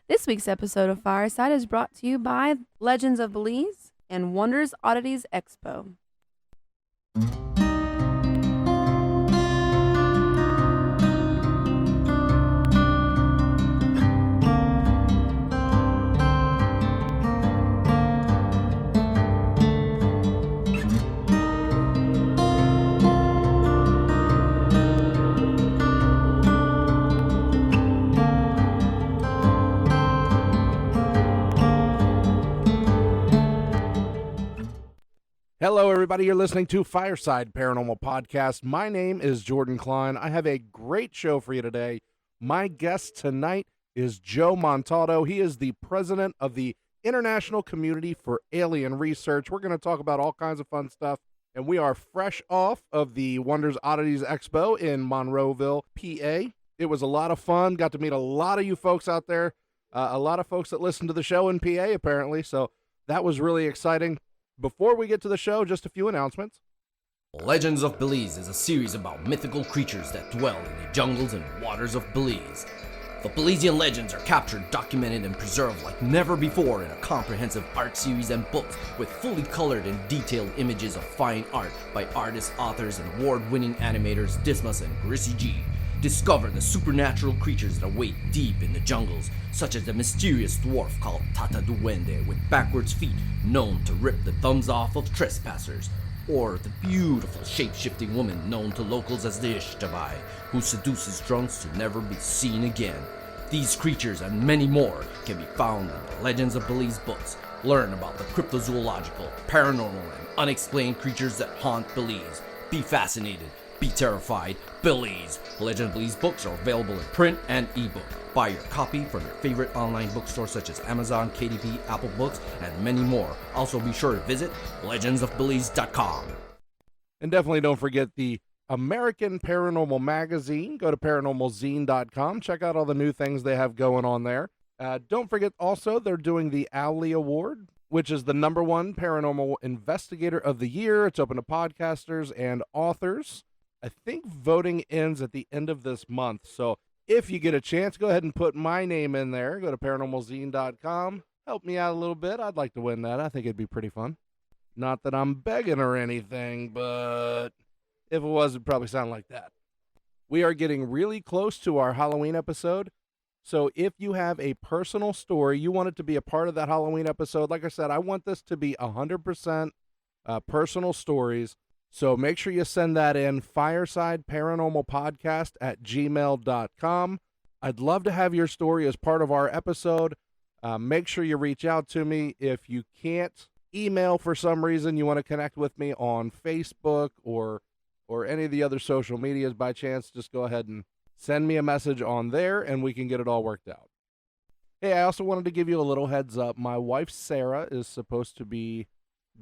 This week's episode of Fireside is brought to you by Legends of Belize and Wonders Oddities Expo. Hello, everybody. You're listening to Fireside Paranormal Podcast. My name is Jordan Cline. I have a great show for you today. My guest tonight is Joe Montaldo. He is the president of the International Community for Alien Research. We're going to talk about all kinds of fun stuff, and we are fresh off of the Wonders Oddities Expo in Monroeville, PA. It was a lot of fun. Got to meet a lot of you folks out there, a lot of folks that listen to the show in PA, apparently, so that was really exciting. Before we get to the show, just a few announcements. Legends of Belize is a series about mythical creatures that dwell in the jungles and waters of Belize. The Belizean legends are captured, documented, and preserved like never before in a comprehensive art series and books with fully colored and detailed images of fine art by artists, authors, and award-winning animators Dismas and Grissi G. Discover the supernatural creatures that await deep in the jungles, such as the mysterious dwarf called Tata Duende with backwards feet, known to rip the thumbs off of trespassers, or the beautiful shape-shifting woman known to locals as the Ishtabai, who seduces drunks to never be seen again. These creatures and many more can be found in the Legends of Belize books. Learn about the cryptozoological, paranormal, and unexplained creatures that haunt Belize. Be fascinated. Be terrified. Belize. Legend of Belize books are available in print and ebook. Buy your copy from your favorite online bookstore such as Amazon, KDP, Apple Books, and many more. Also be sure to visit legendsofbelize.com. And definitely don't forget the American Paranormal Magazine. Go to paranormalzine.com. Check out all the new things they have going on there. Don't forget also they're doing the Owly Award, which is the #1 Paranormal Investigator of the Year. It's open to podcasters and authors. I think voting ends at the end of this month, so if you get a chance, go ahead and put my name in there. Go to paranormalzine.com. Help me out a little bit. I'd like to win that. I think it'd be pretty fun. Not that I'm begging or anything, but if it was, it'd probably sound like that. We are getting really close to our Halloween episode, so if you have a personal story, you want it to be a part of that Halloween episode, like I said, I want this to be 100% personal stories. So make sure you send that in, firesideparanormalpodcast@gmail.com. I'd love to have your story as part of our episode. Make sure you reach out to me. If you can't email for some reason, you want to connect with me on Facebook or any of the other social medias by chance, just go ahead and send me a message on there and we can get it all worked out. Hey, I also wanted to give you a little heads up. My wife, Sarah, is supposed to be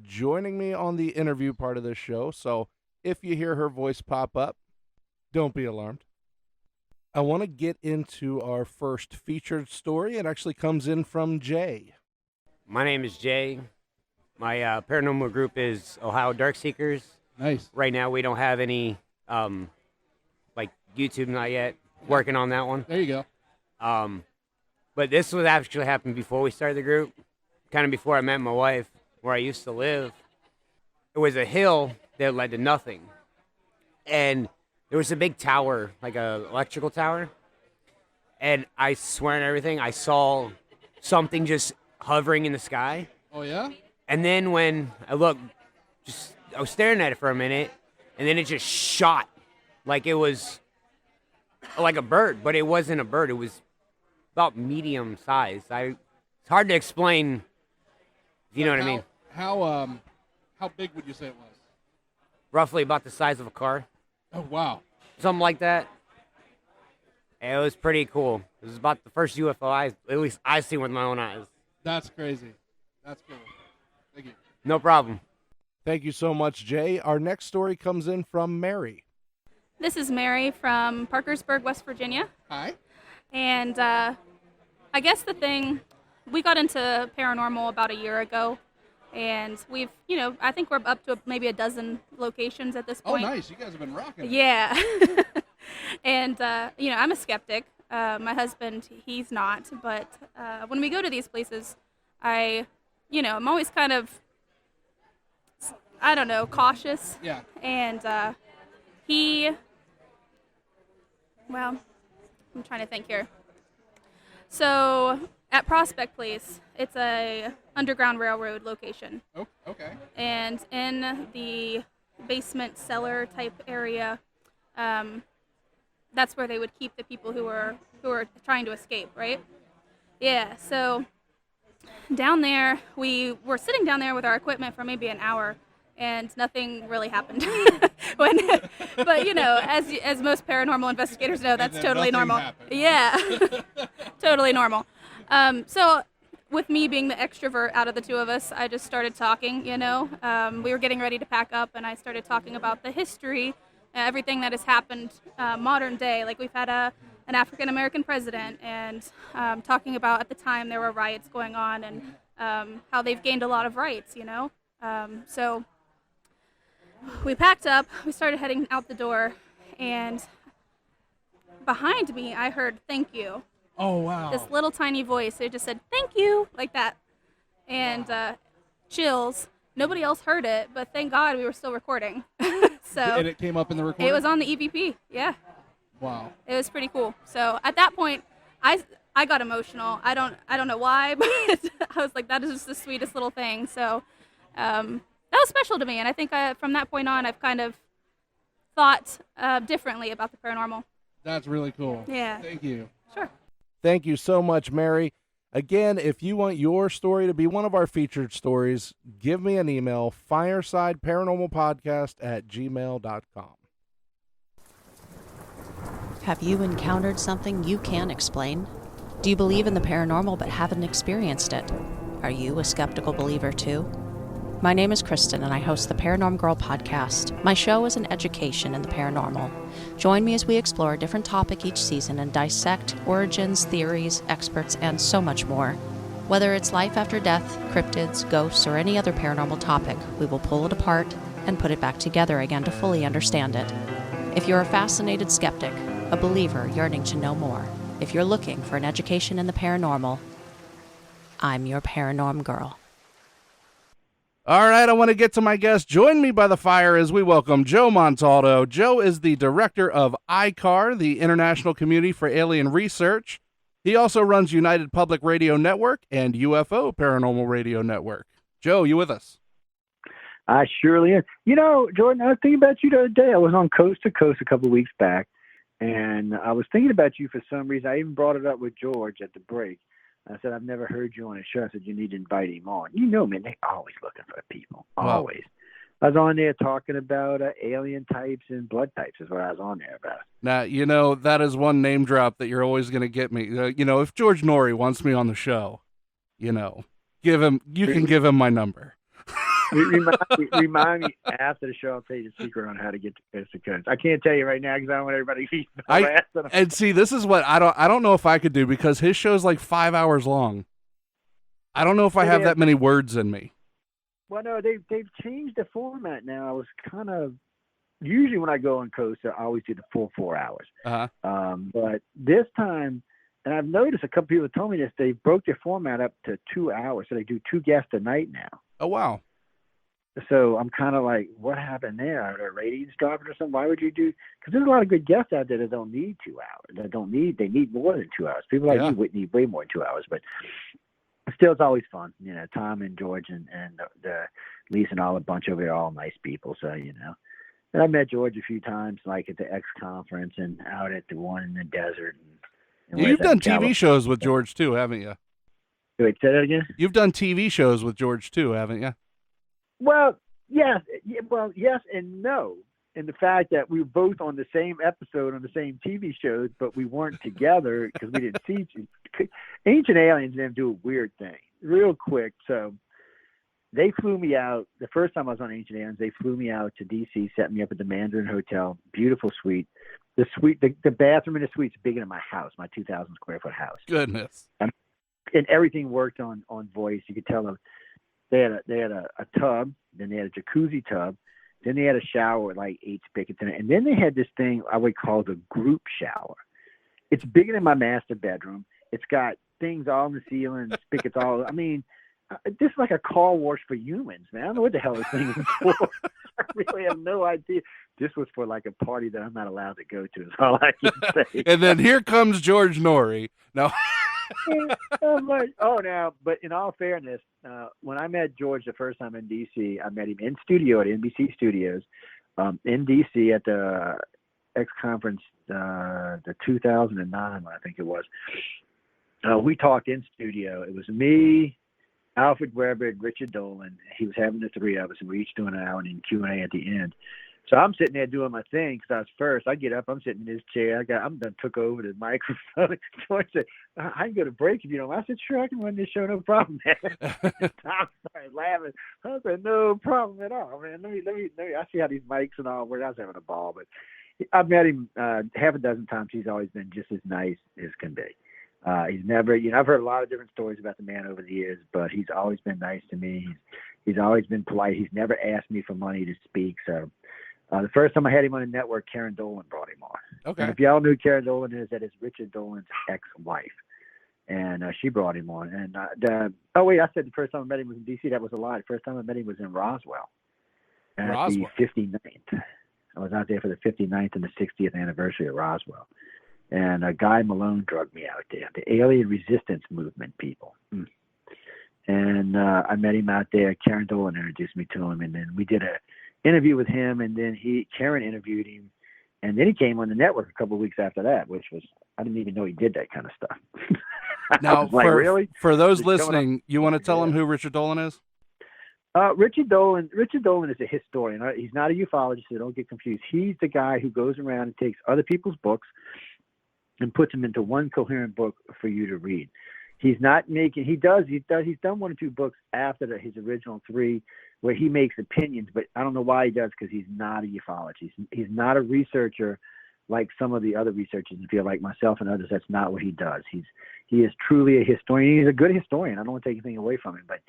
joining me on the interview part of this show, so if you hear her voice pop up, don't be alarmed. I want to get into our first featured story. It actually comes in from Jay. My name is Jay. My paranormal group is Ohio Dark Seekers. Nice. Right now we don't have any YouTube, not yet. Working on that one. There you go. But this was actually happened before we started the group, kind of before I met my wife, where I used to live. It was a hill that led to nothing. And there was a big tower, like an electrical tower. And I swear on everything, I saw something just hovering in the sky. Oh, yeah? And then when I looked, I was staring at it for a minute, and then it just shot like it was like a bird, but it wasn't a bird. It was about medium size. It's hard to explain, if you know what I mean. How big would you say it was? Roughly about the size of a car. Oh, wow. Something like that. And it was pretty cool. It was about the first UFO at least I've seen with my own eyes. That's crazy. That's cool. Thank you. No problem. Thank you so much, Jay. Our next story comes in from Mary. This is Mary from Parkersburg, West Virginia. Hi. And I guess we got into paranormal about a year ago. And we've, I think we're up to maybe a dozen locations at this point. Oh, nice. You guys have been rocking it. Yeah. And, I'm a skeptic. My husband, he's not. But when we go to these places, I'm always kind of, I don't know, cautious. Yeah. And well, I'm trying to think here. So at Prospect Place, it's a Underground Railroad location. Oh, okay. And in the basement cellar type area, that's where they would keep the people who were trying to escape, right? Yeah, so down there, we were sitting down there with our equipment for maybe an hour, and nothing really happened. But as most paranormal investigators know, that's then totally nothing normal. happened. Yeah, totally normal. So with me being the extrovert out of the two of us, I just started talking. We were getting ready to pack up, and I started talking about the history, everything that has happened modern day. Like we've had an African American president, and talking about at the time there were riots going on, and how they've gained a lot of rights. So we packed up, we started heading out the door, and behind me I heard "thank you." Oh, wow. This little tiny voice, it just said "thank you" like that, and chills. Nobody else heard it, but thank God we were still recording. So And it came up in the recording? it was on the EVP. Yeah, Wow. it was pretty cool. So at that point, I got emotional. I don't know why, but I was like, that is just the sweetest little thing. So that was special to me, and I think from that point on, I've kind of thought differently about the paranormal. That's really cool. Yeah. Thank you. Sure. Thank you so much, Mary. Again, if you want your story to be one of our featured stories, give me an email, firesideparanormalpodcast@gmail.com. Have you encountered something you can't explain? Do you believe in the paranormal but haven't experienced it? Are you a skeptical believer too? My name is Kristen, and I host the Paranormal Girl podcast. My show is an education in the paranormal. Join me as we explore a different topic each season and dissect origins, theories, experts, and so much more. Whether it's life after death, cryptids, ghosts, or any other paranormal topic, we will pull it apart and put it back together again to fully understand it. If you're a fascinated skeptic, a believer yearning to know more, if you're looking for an education in the paranormal, I'm your Paranorm Girl. All right, I want to get to my guest. Join me by the fire as we welcome Joe Montaldo. Joe is the director of ICAR, the International Community for Alien Research. He also runs United Public Radio Network and UFO Paranormal Radio Network. Joe, you with us? I surely am. Jordan, I was thinking about you the other day. I was on Coast to Coast a couple of weeks back, and I was thinking about you for some reason. I even brought it up with George at the break. I said, I've never heard you on a show. I said, you need to invite him on. Man, they're always looking for people. Always. I was on there talking about alien types and blood types is what I was on there about. Now, that is one name drop that you're always going to get me. If George Norrie wants me on the show, you can give him my number. Remind me after the show. I'll tell you the secret on how to get to Coast to Coast. I can't tell you right now because I don't want everybody to be harassed. And see, this is what I don't know if I could do because his show's like 5 hours long. I don't know if I have that many words in me. Well, no, they've changed the format now. I was kind of usually when I go on Coast, I always do the full 4 hours. But this time, and I've noticed a couple people told me this, they broke their format up to 2 hours, so they do 2 guests a night now. Oh wow. So I'm kind of like, what happened there? Are their ratings dropping or something? Why would you do? Because there's a lot of good guests out there that don't need 2 hours. They need more than 2 hours. People like you would need way more than 2 hours. But still, it's always fun. Tom and George and the Lisa and all a bunch over there, all nice people. So, And I met George a few times, like at the X conference and out at the one in the desert. And You've done TV shows with George too, haven't you? Wait, say that again? You've done TV shows with George too, haven't you? Well, yes. Well, yes and no. And the fact that we were both on the same episode on the same TV shows, but we weren't together because we didn't see each other. Ancient Aliens and them do a weird thing real quick. So they flew me out. The first time I was on Ancient Aliens, they flew me out to D.C., set me up at the Mandarin Hotel. Beautiful suite. The bathroom in the suite's bigger than my house, my 2,000 square foot house. Goodness. And everything worked on voice. You could tell them they had a tub, then they had a jacuzzi tub, then they had a shower with like 8 spigots in it, and then they had this thing I would call the group shower. It's bigger than my master bedroom. It's got things all in the ceiling, spigots all. I mean, this is like a car wash for humans, man. I don't know what the hell this thing is for. I really have no idea. This was for like a party that I'm not allowed to go to. Is all I can say. And then here comes George Norrie. No. I'm like, oh, now, but in all fairness, when I met George the first time in D.C., I met him in studio at NBC Studios in D.C. at the X Conference, the 2009, I think it was. We talked in studio. It was me, Alfred Weber, and Richard Dolan. He was having the three of us, and we each doing an hour and Q&A at the end. So I'm sitting there doing my thing because I was first. I get up, I'm sitting in his chair. I'm done, took over the microphone. George said, I can go to break if you don't. I said, sure, I can run this show, no problem, man. Tom started laughing. I said, no problem at all, man. Let me. I see how these mics and all work. I was having a ball, but I've met him half a dozen times. He's always been just as nice as can be. He's never, I've heard a lot of different stories about the man over the years, but he's always been nice to me. He's always been polite. He's never asked me for money to speak. So the first time I had him on the network, Karen Dolan brought him on. Okay. And if y'all knew who Karen Dolan is, that is Richard Dolan's ex-wife. And she brought him on. And I said the first time I met him was in D.C. That was a lie. The first time I met him was in Roswell. At the 59th. I was out there for the 59th and the 60th anniversary of Roswell. And Guy Malone drugged me out there. The alien resistance movement people. And I met him out there. Karen Dolan introduced me to him. And then we did an interview with him. And then Karen interviewed him. And then he came on the network a couple of weeks after that, which was, I didn't even know he did that kind of stuff. Now, really? For those listening, you want to tell them who Richard Dolan is? Richard Dolan is a historian. He's not a ufologist, so don't get confused. He's the guy who goes around and takes other people's books and puts them into one coherent book for you to read. He's not making, he's done one or two books after his original three where he makes opinions, but I don't know why he does, because he's not a ufologist. He's not a researcher like some of the other researchers, and feel like myself and others. That's not what he does. He is truly a historian. He's a good historian. I don't want to take anything away from him, but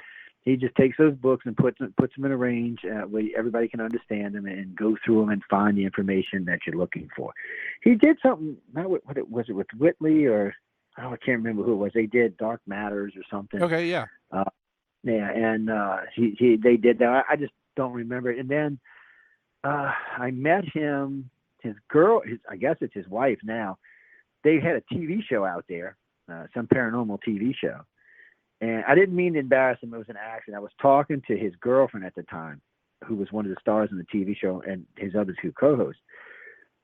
he just takes those books and puts them in a range where everybody can understand them and go through them and find the information that you're looking for. He did something, was it with Whitley or, I can't remember who it was. They did Dark Matters or something. Okay, yeah. And they did that. I just don't remember. And then I met him, his girl, I guess it's his wife now. They had a TV show out there, some paranormal TV show. And I didn't mean to embarrass him. It was an accident. I was talking to his girlfriend at the time, who was one of the stars in the TV show, and his other two co-hosts.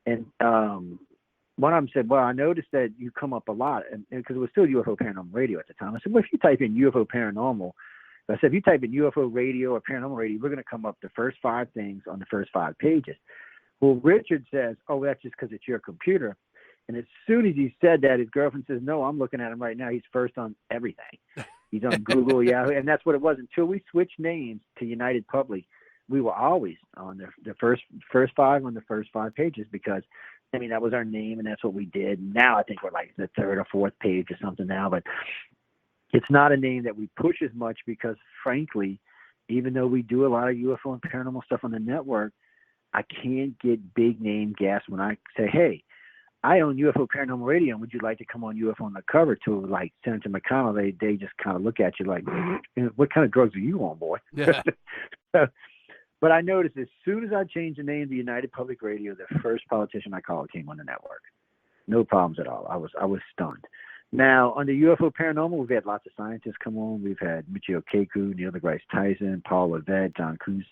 And one of them said, well, I noticed that you come up a lot, and because it was still UFO Paranormal Radio at the time. I said, well, if you type in UFO Paranormal, I said, if you type in UFO Radio or Paranormal Radio, we're going to come up the first 5 things on the first 5 pages. Well, Richard says, oh, that's just because it's your computer. And as soon as he said that, his girlfriend says, no, I'm looking at him right now. He's first on everything. He's on Google, Yahoo. And that's what it was. Until we switched names to United Public, we were always on the first 5 on the first 5 pages, because, I mean, that was our name and that's what we did. Now I think we're like the 3rd or 4th page or something now, but it's not a name that we push as much because, frankly, even though we do a lot of UFO and paranormal stuff on the network, I can't get big name gas when I say, hey, I own UFO Paranormal Radio, and would you like to come on UFO on the cover to, like, Senator McConnell? They just kind of look at you like, what kind of drugs are you on, boy? Yeah. But I noticed as soon as I changed the name to United Public Radio, the first politician I called came on the network. No problems at all. I was stunned. Now, on the UFO Paranormal, we've had lots of scientists come on. We've had Michio Kaku, Neil deGrasse Tyson, Paul Levesque, John Cruz.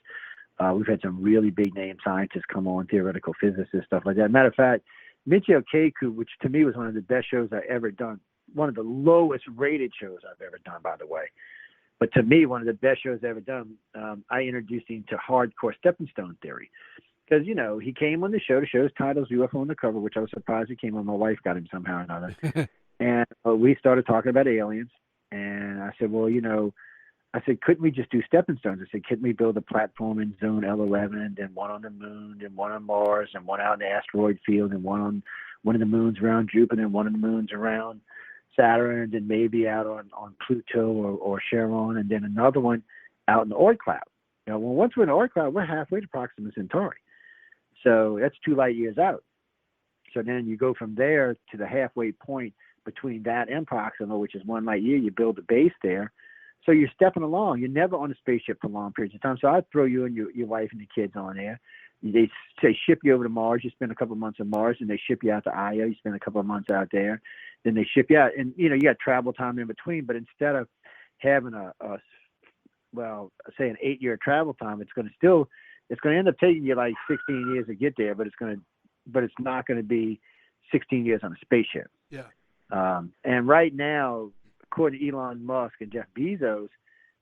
We've had some really big name scientists come on, theoretical physicists, stuff like that. Matter of fact, Michio Kaku, which to me was one of the best shows I've ever done, one of the lowest rated shows I've ever done, by the way. But to me, one of the best shows I've ever done, I introduced him to hardcore stepping stone theory. Because, he came on the show. The show's title is UFO on the Cover, which I was surprised he came on. My wife got him somehow or another. And we started talking about aliens. And I said, well, couldn't we just do stepping stones? I said, couldn't we build a platform in zone L11, then one on the moon, then one on Mars, and one out in the asteroid field, and one on one of the moons around Jupiter, and one of the moons around Saturn, and maybe out on Pluto or Charon, and then another one out in the Oort cloud. Once we're in the Oort cloud, we're halfway to Proxima Centauri. So that's 2 light years out. So then you go from there to the halfway point between that and Proxima, which is 1 light year. You build a base there. So you're stepping along. You're never on a spaceship for long periods of time. So I'd throw you and your wife and the kids on there. They say ship you over to Mars. You spend a couple of months on Mars, and they ship you out to Io. You spend a couple of months out there. Then they ship you out. And, you got travel time in between. But instead of having say an 8-year travel time, it's going to end up taking you like 16 years to get there, but it's not going to be 16 years on a spaceship. Yeah. And right now, according to Elon Musk and Jeff Bezos,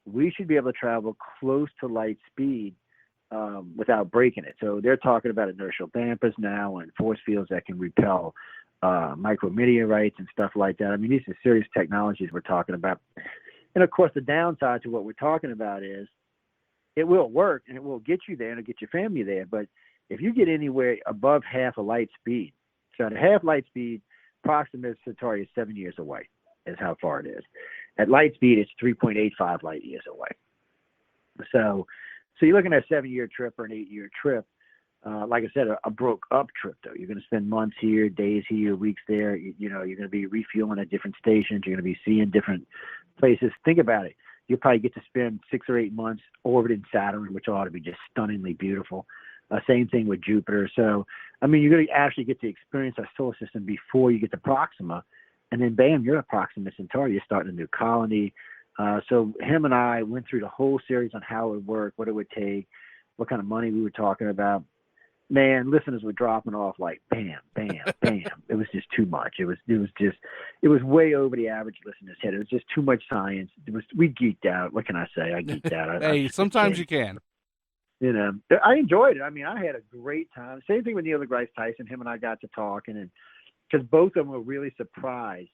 we should be able to travel close to light speed without breaking it. So they're talking about inertial dampers now and force fields that can repel micrometeorites and stuff like that. I mean, these are serious technologies we're talking about. And of course, the downside to what we're talking about is it will work and it will get you there and it'll get your family there. But if you get anywhere above half a light speed, so at half light speed, Proxima Centauri is 7 years away, is how far it is. At light speed, it's 3.85 light years away. So you're looking at a 7-year trip or an 8-year trip. Like I said, a broke up trip, though. You're going to spend months here, days here, weeks there. You're going to be refueling at different stations. You're going to be seeing different places. Think about it. You'll probably get to spend 6 or 8 months orbiting Saturn, which ought to be just stunningly beautiful. Same thing with Jupiter. So, I mean, you're going to actually get to experience our solar system before you get to Proxima. And then, bam, you're at Proxima Centauri. You're starting a new colony. So him and I went through the whole series on how it would work, what it would take, what kind of money we were talking about. Man, listeners were dropping off like bam, bam, bam. It was just too much. It was way over the average listener's head. It was just too much science. We geeked out. What can I say? I geeked out. Hey, sometimes you can. I enjoyed it. I mean, I had a great time. Same thing with Neil deGrasse Tyson. Him and I got to talking, and because both of them were really surprised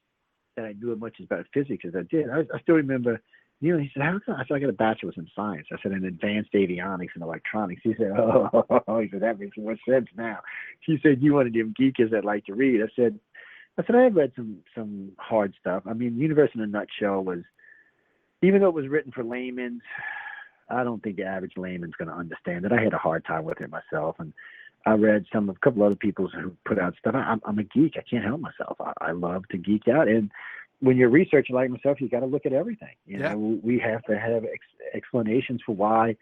that I knew as much about physics as I did. I still remember, he said, how come? I said, I got a bachelor's in science. I said, in advanced avionics and electronics. He said, he said, that makes more sense now. He said, you one of them geekers that like to read. I said, I have read some hard stuff. I mean, Universe in a Nutshell was, even though it was written for laymen, I don't think the average layman's going to understand it. I had a hard time with it myself, and I read a couple other people who put out stuff. I'm a geek. I can't help myself. I love to geek out. And when you're researching like myself, you got to look at everything. You know, we have to have explanations for why.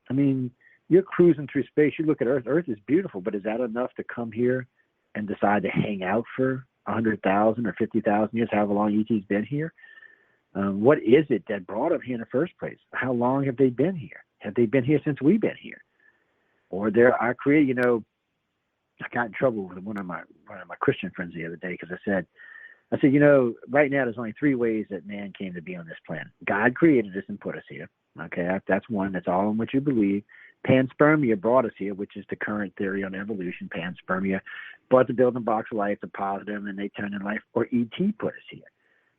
I mean, you're cruising through space. You look at Earth. Earth is beautiful, but is that enough to come here and decide to hang out for 100,000 or 50,000 years, however long ET's been here? What is it that brought them here in the first place? How long have they been here? Have they been here since we've been here? Or our creator, I got in trouble with one of my Christian friends the other day because I said, right now there's only 3 ways that man came to be on this planet. God created us and put us here. Okay, that's one. That's all in what you believe. Panspermia brought us here, which is the current theory on evolution. Panspermia brought the building blocks of life, the positive, and they turned in life. Or ET put us here.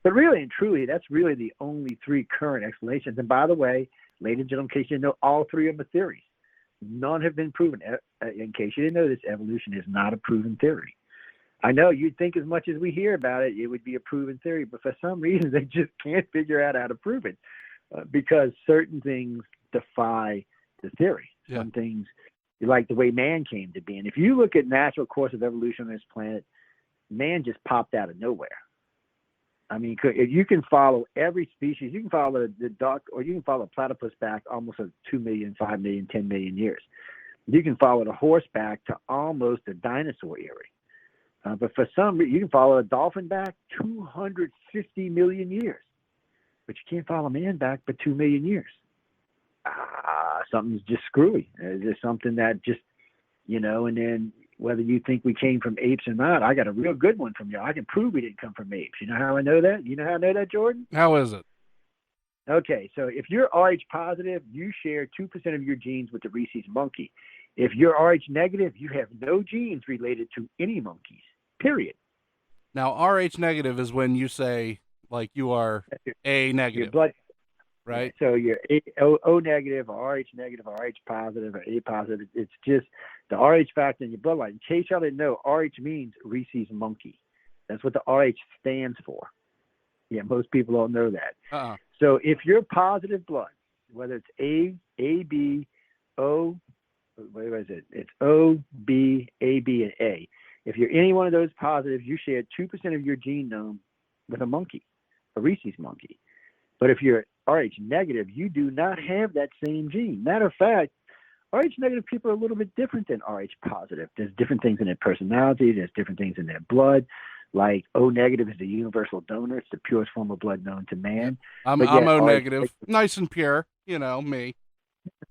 But really and truly, that's really the only 3 current explanations. And by the way, ladies and gentlemen, in case you didn't know, all 3 of them are theories. None have been proven. In case you didn't know this, evolution is not a proven theory. I know you'd think as much as we hear about it, it would be a proven theory, but for some reason they just can't figure out how to prove it because certain things defy the theory. Yeah. Some things, like the way man came to be. And if you look at natural course of evolution on this planet, man just popped out of nowhere. I mean, if you can follow every species, you can follow the duck, or you can follow a platypus back almost 2 million, 5 million, 10 million years. You can follow the horse back to almost the dinosaur era. But for some reason, you can follow a dolphin back 250 million years. But you can't follow man back but 2 million years. Something's just screwy. There's something that just, and then whether you think we came from apes or not, I got a real good one from you. I can prove we didn't come from apes. You know how I know that? You know how I know that, Jordan? How is it? Okay, so if you're Rh positive, you share 2% of your genes with the rhesus monkey. If you're Rh negative, you have no genes related to any monkeys, period. Now, Rh negative is when you say, like, you are A negative. Your blood, right? So you're O negative, or Rh negative, or Rh positive, or A positive. It's just the Rh factor in your bloodline. In case y'all didn't know, Rh means rhesus monkey. That's what the Rh stands for. Yeah, most people don't know that. So if you're positive blood, whether it's A, B, O, what is it? It's O, B, A, B, and A. If you're any one of those positives, you share 2% of your genome with a monkey, a rhesus monkey. But if you're Rh negative, you do not have that same gene. Matter of fact, Rh negative people are a little bit different than Rh positive. There's different things in their personality. There's different things in their blood. Like O negative is the universal donor. It's the purest form of blood known to man. I'm O negative, nice and pure. You know me.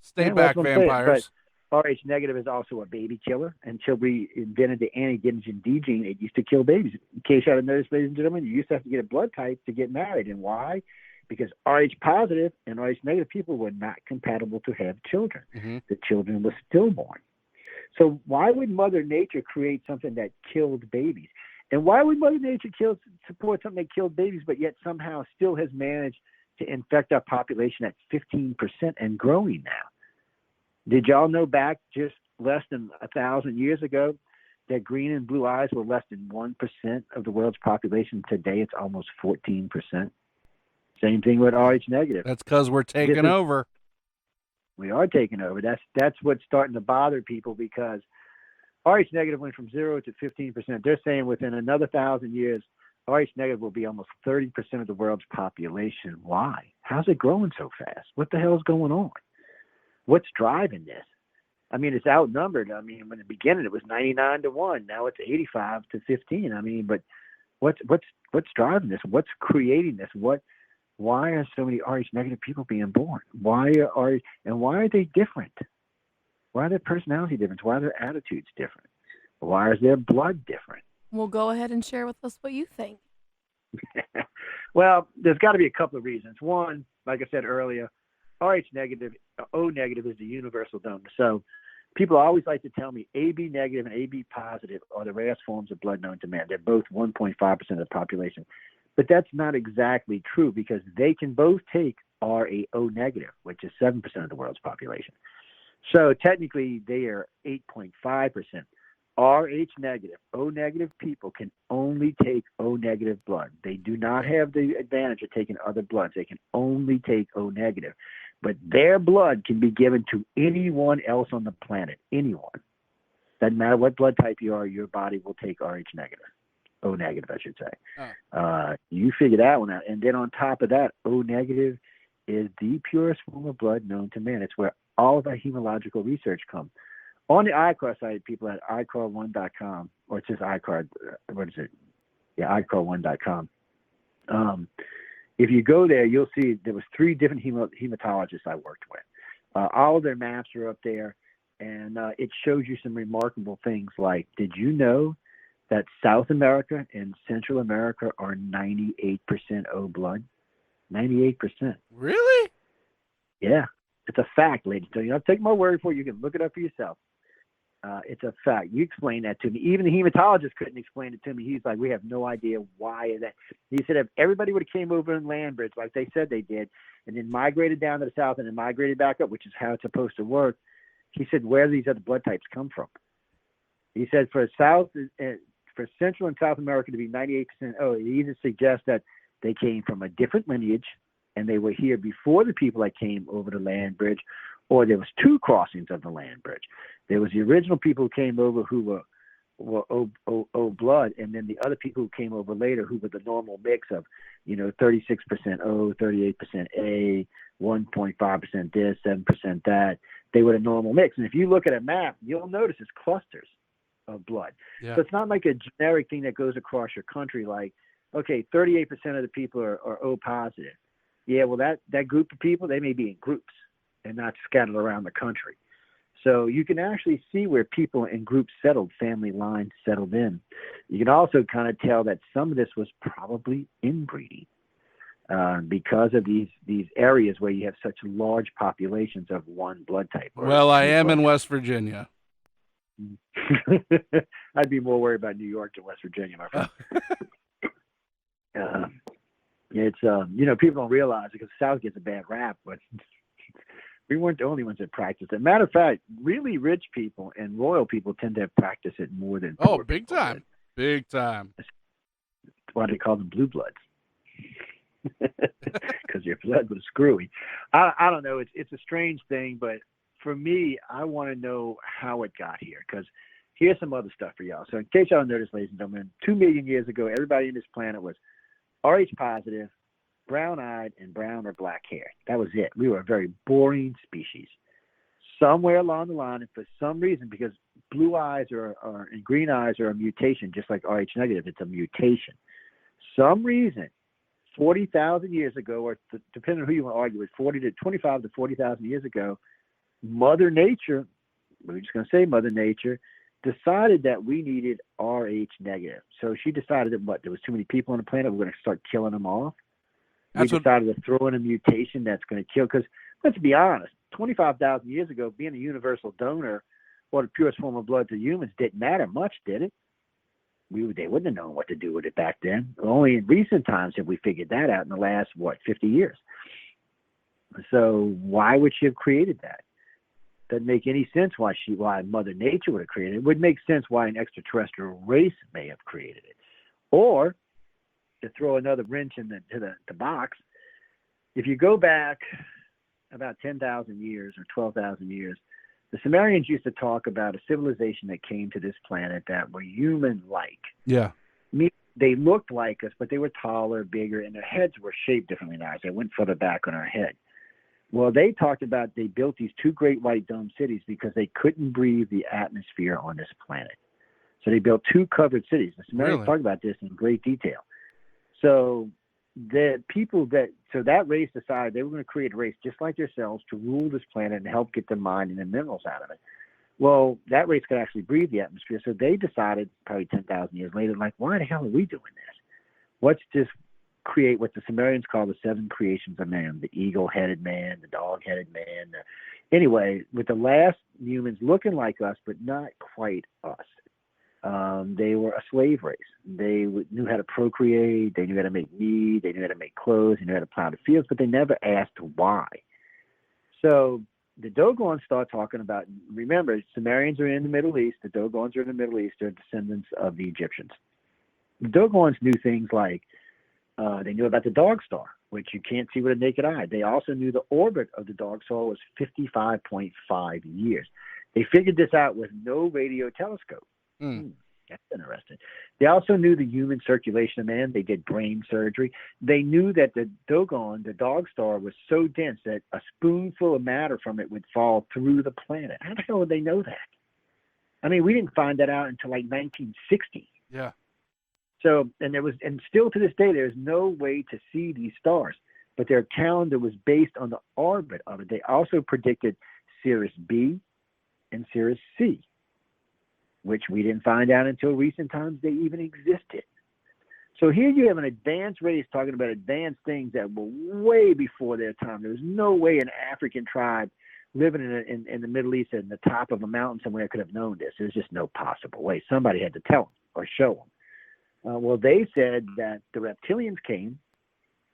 Stay back, vampires. But Rh negative is also a baby killer. Until we invented the antigen D gene, it used to kill babies. In case you haven't noticed, ladies and gentlemen, you used to have to get a blood type to get married. And why? Because Rh positive and Rh negative people were not compatible to have children. The children were stillborn. So why would Mother Nature create something that killed babies? And why would Mother Nature support something that killed babies, but yet somehow still has managed to infect our population at 15% and growing now? Did y'all know back just less than 1,000 years ago that green and blue eyes were less than 1% of the world's population? Today, it's almost 14%. Same thing with Rh negative. That's because we're taking over. We are taking over. That's what's starting to bother people, because Rh negative went from 0 to 15%. They're saying within another 1,000 years, Rh negative will be almost 30% of the world's population. Why? How's it growing so fast? What the hell is going on? What's driving this? I mean, it's outnumbered. I mean, in the beginning it was 99 to 1. Now it's 85 to 15. I mean, but what's driving this? What's creating this? Why are so many Rh negative people being born? Why are they different? Why are their personality different? Why are their attitudes different? Why is their blood different? Well, go ahead and share with us what you think. Well, there's got to be a couple of reasons. One, like I said earlier, Rh negative, O negative is the universal donor. So people always like to tell me AB negative and AB positive are the rarest forms of blood known to man. They're both 1.5% of the population. But that's not exactly true, because they can both take RAO negative, which is 7% of the world's population. So technically they are 8.5%. Rh negative, O negative people can only take O negative blood. They do not have the advantage of taking other bloods. They can only take O negative. But their blood can be given to anyone else on the planet, anyone. Doesn't matter what blood type you are, your body will take Rh negative. O negative, I should say. You figure that one out. And then on top of that, O negative is the purest form of blood known to man. It's where all of our hematological research comes. On the ICAR site, people at ICAR1.com, or it's just ICAR, what is it? Yeah, ICAR1.com. If you go there, you'll see there was 3 different hematologists I worked with. All of their maps are up there, and it shows you some remarkable things like, did you know that South America and Central America are 98% O blood? 98%. Really? Yeah. It's a fact, ladies. So you don't take my word for it. You can look it up for yourself. It's a fact. You explain that to me. Even the hematologist couldn't explain it to me. He's like, we have no idea why that. He said if everybody would have came over in land bridge like they said they did, and then migrated down to the south and then migrated back up, which is how it's supposed to work, he said, where do these other blood types come from? He said for Central and South America to be 98%, it either suggests that they came from a different lineage and they were here before the people that came over the land bridge, or there was 2 crossings of the land bridge. There was the original people who came over who were O blood, and then the other people who came over later who were the normal mix of, 36% O, 38% A, 1.5% this, 7% that. They were the normal mix. And if you look at a map, you'll notice it's clusters of blood. Yeah. So it's not like a generic thing that goes across your country like, okay, 38% of the people are O positive. Yeah, well, that group of people, they may be in groups and not scattered around the country. So you can actually see where people in groups settled, family lines settled in. You can also kind of tell that some of this was probably inbreeding because of these areas where you have such large populations of one blood type. Well, I am in West Virginia. I'd be more worried about New York than West Virginia, my friend. It's people don't realize it because the South gets a bad rap, but we weren't the only ones that practiced it. Matter of fact, really rich people and royal people tend to practice it more than poor big time. Big time. That's why they call them blue bloods. Because your blood was screwy. I don't know. It's a strange thing, but for me, I want to know how it got here. Because Here's some other stuff for y'all. So in case y'all don't notice, ladies and gentlemen, 2 million years ago, everybody on this planet was Rh positive, brown-eyed, and brown or black hair. That was it. We were a very boring species. Somewhere along the line, and for some reason, because blue eyes and green eyes are a mutation, just like Rh negative, it's a mutation. Some reason, 40,000 years ago, or depending on who you want to argue with, 25 to 40,000 years ago, Mother Nature, we're just going to say Mother Nature, decided that we needed Rh negative. So she decided that there was too many people on the planet, we're going to start killing them off. We decided to throw in a mutation that's going to kill, because let's be honest, 25,000 years ago, being a universal donor or the purest form of blood to humans didn't matter much, did it? They wouldn't have known what to do with it back then. Only in recent times have we figured that out in the last, 50 years. So why would she have created that? Doesn't make any sense why Mother Nature would have created it. It would make sense why an extraterrestrial race may have created it. Or, to throw another wrench into the box, if you go back about 10,000 years or 12,000 years, the Sumerians used to talk about a civilization that came to this planet that were human-like. Yeah. They looked like us, but they were taller, bigger, and their heads were shaped differently than ours. They went further back on our head. Well, they talked about they built these two great white dome cities because they couldn't breathe the atmosphere on this planet. So they built two covered cities. The Sumerians talk about this in great detail. So that race decided they were going to create a race just like themselves to rule this planet and help get the mining and minerals out of it. Well, that race could actually breathe the atmosphere. So they decided probably 10,000 years later, like, why the hell are we doing this? Let's just create what the Sumerians call the seven creations of man, the eagle-headed man, the dog-headed man. Anyway, with the last humans looking like us, but not quite us. They were a slave race. They knew how to procreate. They knew how to make meat. They knew how to make clothes. They knew how to plow the fields, but they never asked why. So the Dogons start talking about, remember, Sumerians are in the Middle East. The Dogons are in the Middle East. They're descendants of the Egyptians. The Dogons knew things like, they knew about the dog star, which you can't see with a naked eye. They also knew the orbit of the dog star was 55.5 years. They figured this out with no radio telescope. That's interesting. They also knew the human circulation of man. They did brain surgery. They knew that the Dogon, the dog star, was so dense that a spoonful of matter from it would fall through the planet. How the hell would they know that? I mean, we didn't find that out until like 1960. Yeah. So, and still to this day, there's no way to see these stars, but their calendar was based on the orbit of it. They also predicted Sirius B and Sirius C, which we didn't find out until recent times they even existed. So here you have an advanced race talking about advanced things that were way before their time. There was no way an African tribe living in the Middle East at the top of a mountain somewhere could have known this. There's just no possible way. Somebody had to tell them or show them. Well, they said that the reptilians came,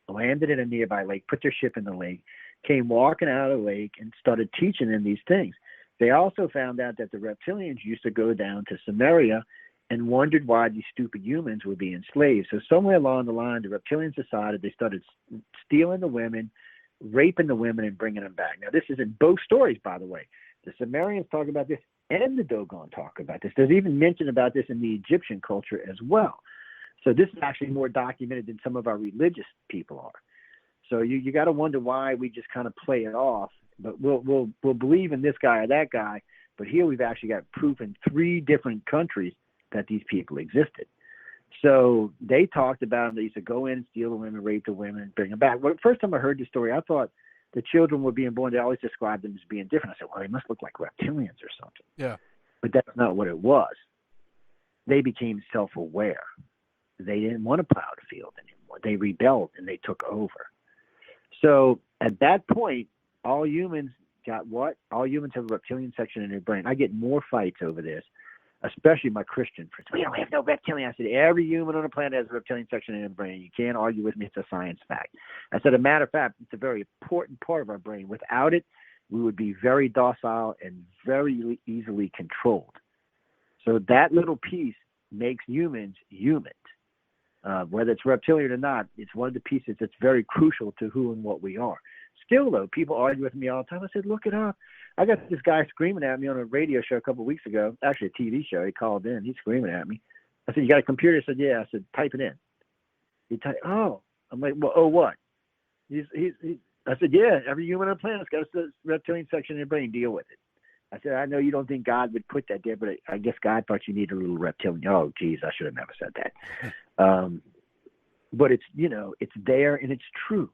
landed in a nearby lake, put their ship in the lake, came walking out of the lake and started teaching them these things. They also found out that the reptilians used to go down to Samaria and wondered why these stupid humans were being slaves. So somewhere along the line, the reptilians decided they started stealing the women, raping the women, and bringing them back. Now, this is in both stories, by the way. The Sumerians talk about this and the Dogon talk about this. There's even mention about this in the Egyptian culture as well. So this is actually more documented than some of our religious people are. So you got to wonder why we just kind of play it off. But we'll believe in this guy or that guy. But here we've actually got proof in 3 different countries that these people existed. So they talked about them. They used to go in and steal the women, rape the women, and bring them back. Well, the first time I heard this story, I thought the children were being born. They always described them as being different. I said, well, they must look like reptilians or something. Yeah. But that's not what it was. They became self-aware. They didn't want to plow the field anymore. They rebelled and they took over. So at that point, all humans got what? All humans have a reptilian section in their brain. I get more fights over this, especially my Christian friends. We don't have no reptilian. I said, every human on the planet has a reptilian section in their brain. You can't argue with me. It's a science fact. I said, a matter of fact, it's a very important part of our brain. Without it, we would be very docile and very easily controlled. So that little piece makes humans humans. Whether it's reptilian or not, it's one of the pieces that's very crucial to who and what we are. still, though, people argue with me all the time. I said, look it up. I got this guy screaming at me on a radio show a couple of weeks ago, actually a TV show. He called in. He's screaming at me. I said, you got a computer? He said, yeah. I said, type it in. He typed, oh. I'm like, well, oh, what? I said, yeah, every human on the planet's got a reptilian section in their brain. Deal with it. I said, I know you don't think God would put that there, but I guess God thought you needed a little reptilian. Oh, geez, I should have never said that. But it's, it's there and it's true.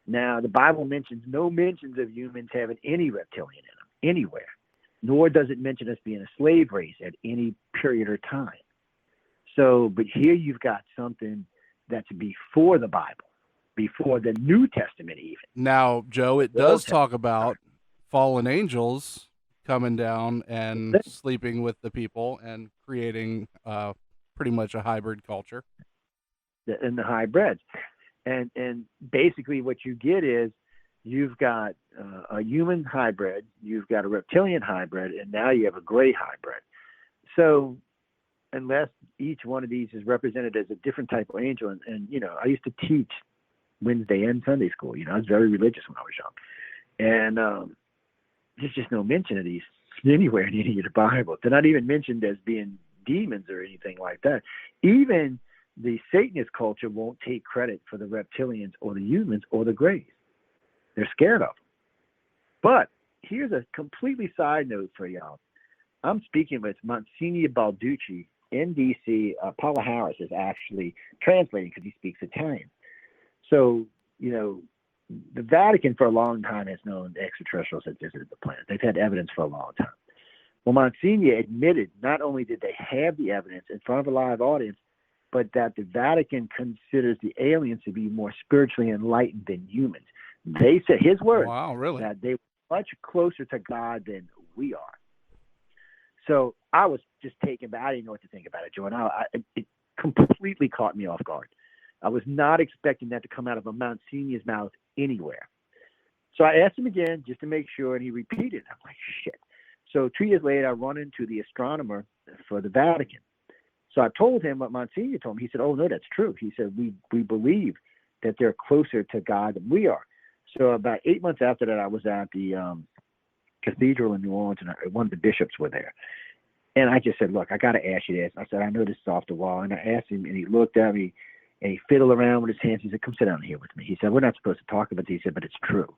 Now, the Bible mentions no mentions of humans having any reptilian in them anywhere, nor does it mention us being a slave race at any period or time. So, but here you've got something that's before the Bible, before the New Testament even. Now, Joe, it does talk about fallen angels coming down and sleeping with the people and creating pretty much a hybrid culture. And the hybrids. And basically what you get is you've got a human hybrid, you've got a reptilian hybrid, and now you have a gray hybrid. So unless each one of these is represented as a different type of angel, and I used to teach Wednesday and Sunday school. I was very religious when I was young. And there's just no mention of these anywhere in any of the Bible. They're not even mentioned as being demons or anything like that. Even the Satanist culture won't take credit for the reptilians or the humans or the grays. They're scared of them. But here's a completely side note for y'all. I'm speaking with Monsignor Balducci in D.C. Paula Harris is actually translating because he speaks Italian. So, the Vatican for a long time has known extraterrestrials had visited the planet. They've had evidence for a long time. Well, Monsignor admitted not only did they have the evidence in front of a live audience, but that the Vatican considers the aliens to be more spiritually enlightened than humans. They said, his words, wow, really? that they were much closer to God than we are. So I was just taken back. I didn't know what to think about it, Joe. And it completely caught me off guard. I was not expecting that to come out of a Monsignor's mouth anywhere. So I asked him again just to make sure, and he repeated. I'm like, shit. So 2 years later, I run into the astronomer for the Vatican. So I told him what Monsignor told me. He said, oh, no, that's true. He said, we believe that they're closer to God than we are. So about 8 months after that, I was at the cathedral in New Orleans, and one of the bishops were there. And I just said, look, I got to ask you this. I said, I know this is off the wall. And I asked him, and he looked at me, and he fiddled around with his hands. He said, come sit down here with me. He said, we're not supposed to talk about this. He said, but it's true.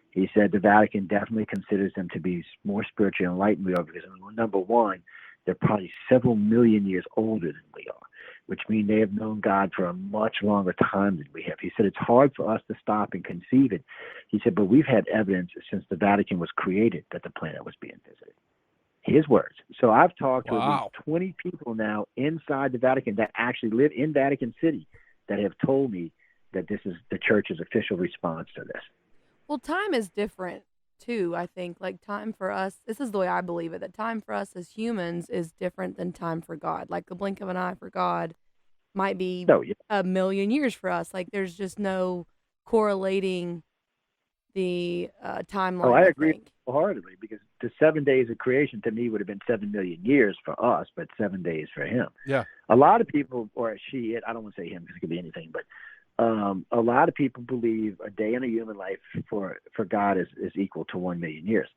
He said, the Vatican definitely considers them to be more spiritually enlightened than we are because, number one, they're probably several million years older than we are, which means they have known God for a much longer time than we have. He said, it's hard for us to stop and conceive it. He said, but we've had evidence since the Vatican was created that the planet was being visited. His words. So I've talked to at least 20 people now inside the Vatican that actually live in Vatican City that have told me that this is the church's official response to this. Well, time is different too, I think. Like time for us, this is the way I believe it, that time for us as humans is different than time for God. Like the blink of an eye for God might be a million years for us. Like there's just no correlating the timeline. Oh, I agree wholeheartedly, because the 7 days of creation to me would have been 7 million years for us, but 7 days for him. Yeah. A lot of people, or she, I don't want to say him because it could be anything, but a lot of people believe a day in a human life for God is equal to 1 million years.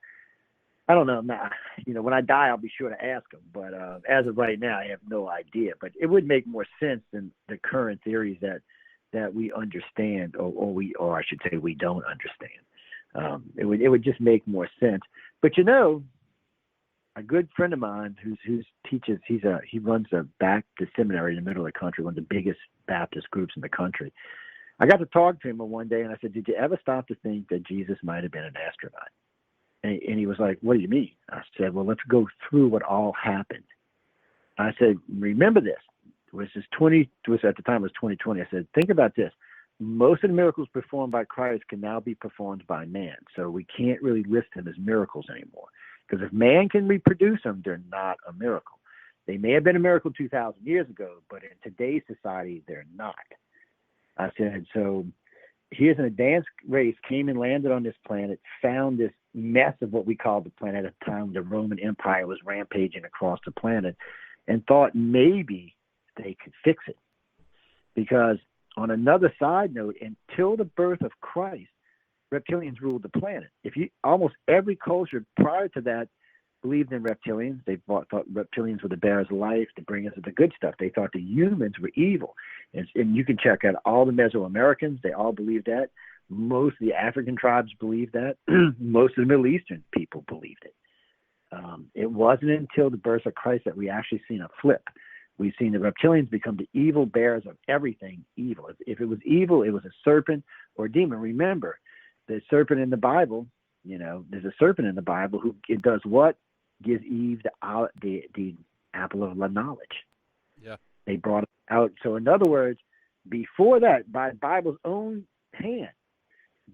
I don't know. Nah, when I die, I'll be sure to ask him. But as of right now, I have no idea. But it would make more sense than the current theories that we understand, or I should say, we don't understand. It would just make more sense. But a good friend of mine who teaches, he runs a Baptist seminary in the middle of the country, one of the biggest Baptist groups in the country. I got to talk to him one day, and I said, "Did you ever stop to think that Jesus might have been an astronaut?" And he was like, "What do you mean?" I said, "Well, let's go through what all happened." I said, "Remember this. At the time it was 2020. I said, think about this. Most of the miracles performed by Christ can now be performed by man. So we can't really list them as miracles anymore. Because if man can reproduce them, they're not a miracle. They may have been a miracle 2,000 years ago, but in today's society, they're not." I said, so here's an advanced race came and landed on this planet, found this mess of what we called the planet at the time. The Roman Empire was rampaging across the planet, and thought maybe they could fix it. Because on another side note, until the birth of Christ, reptilians ruled the planet. Almost every culture prior to that believed in reptilians. They thought reptilians were the bearers of life to bring us the good stuff. They thought the humans were evil. And you can check out all the Mesoamericans. They all believed that. Most of the African tribes believed that. Most of the Middle Eastern people believed it. It wasn't until the birth of Christ that we actually seen a flip. We've seen the reptilians become the evil bearers of everything evil. If it was evil, it was a serpent or a demon. Remember, the serpent in the Bible, there's a serpent in the Bible who it does what? Gives Eve the apple of knowledge. Yeah. They brought it out. So in other words, before that, by the Bible's own hand,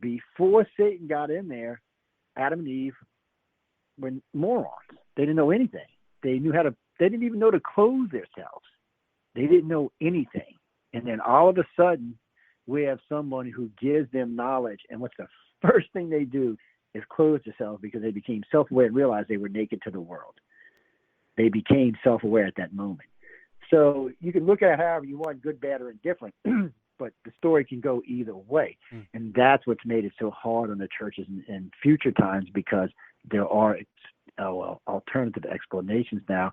before Satan got in there, Adam and Eve were morons. They didn't know anything. They didn't even know to clothe themselves. They didn't know anything. And then all of a sudden, we have someone who gives them knowledge. And what's the first thing they do is clothe themselves, because they became self-aware and realized they were naked to the world. They became self-aware at that moment. So you can look at it however you want, good, bad, or indifferent, but the story can go either way. And that's what's made it so hard on the churches in future times, because there are alternative explanations now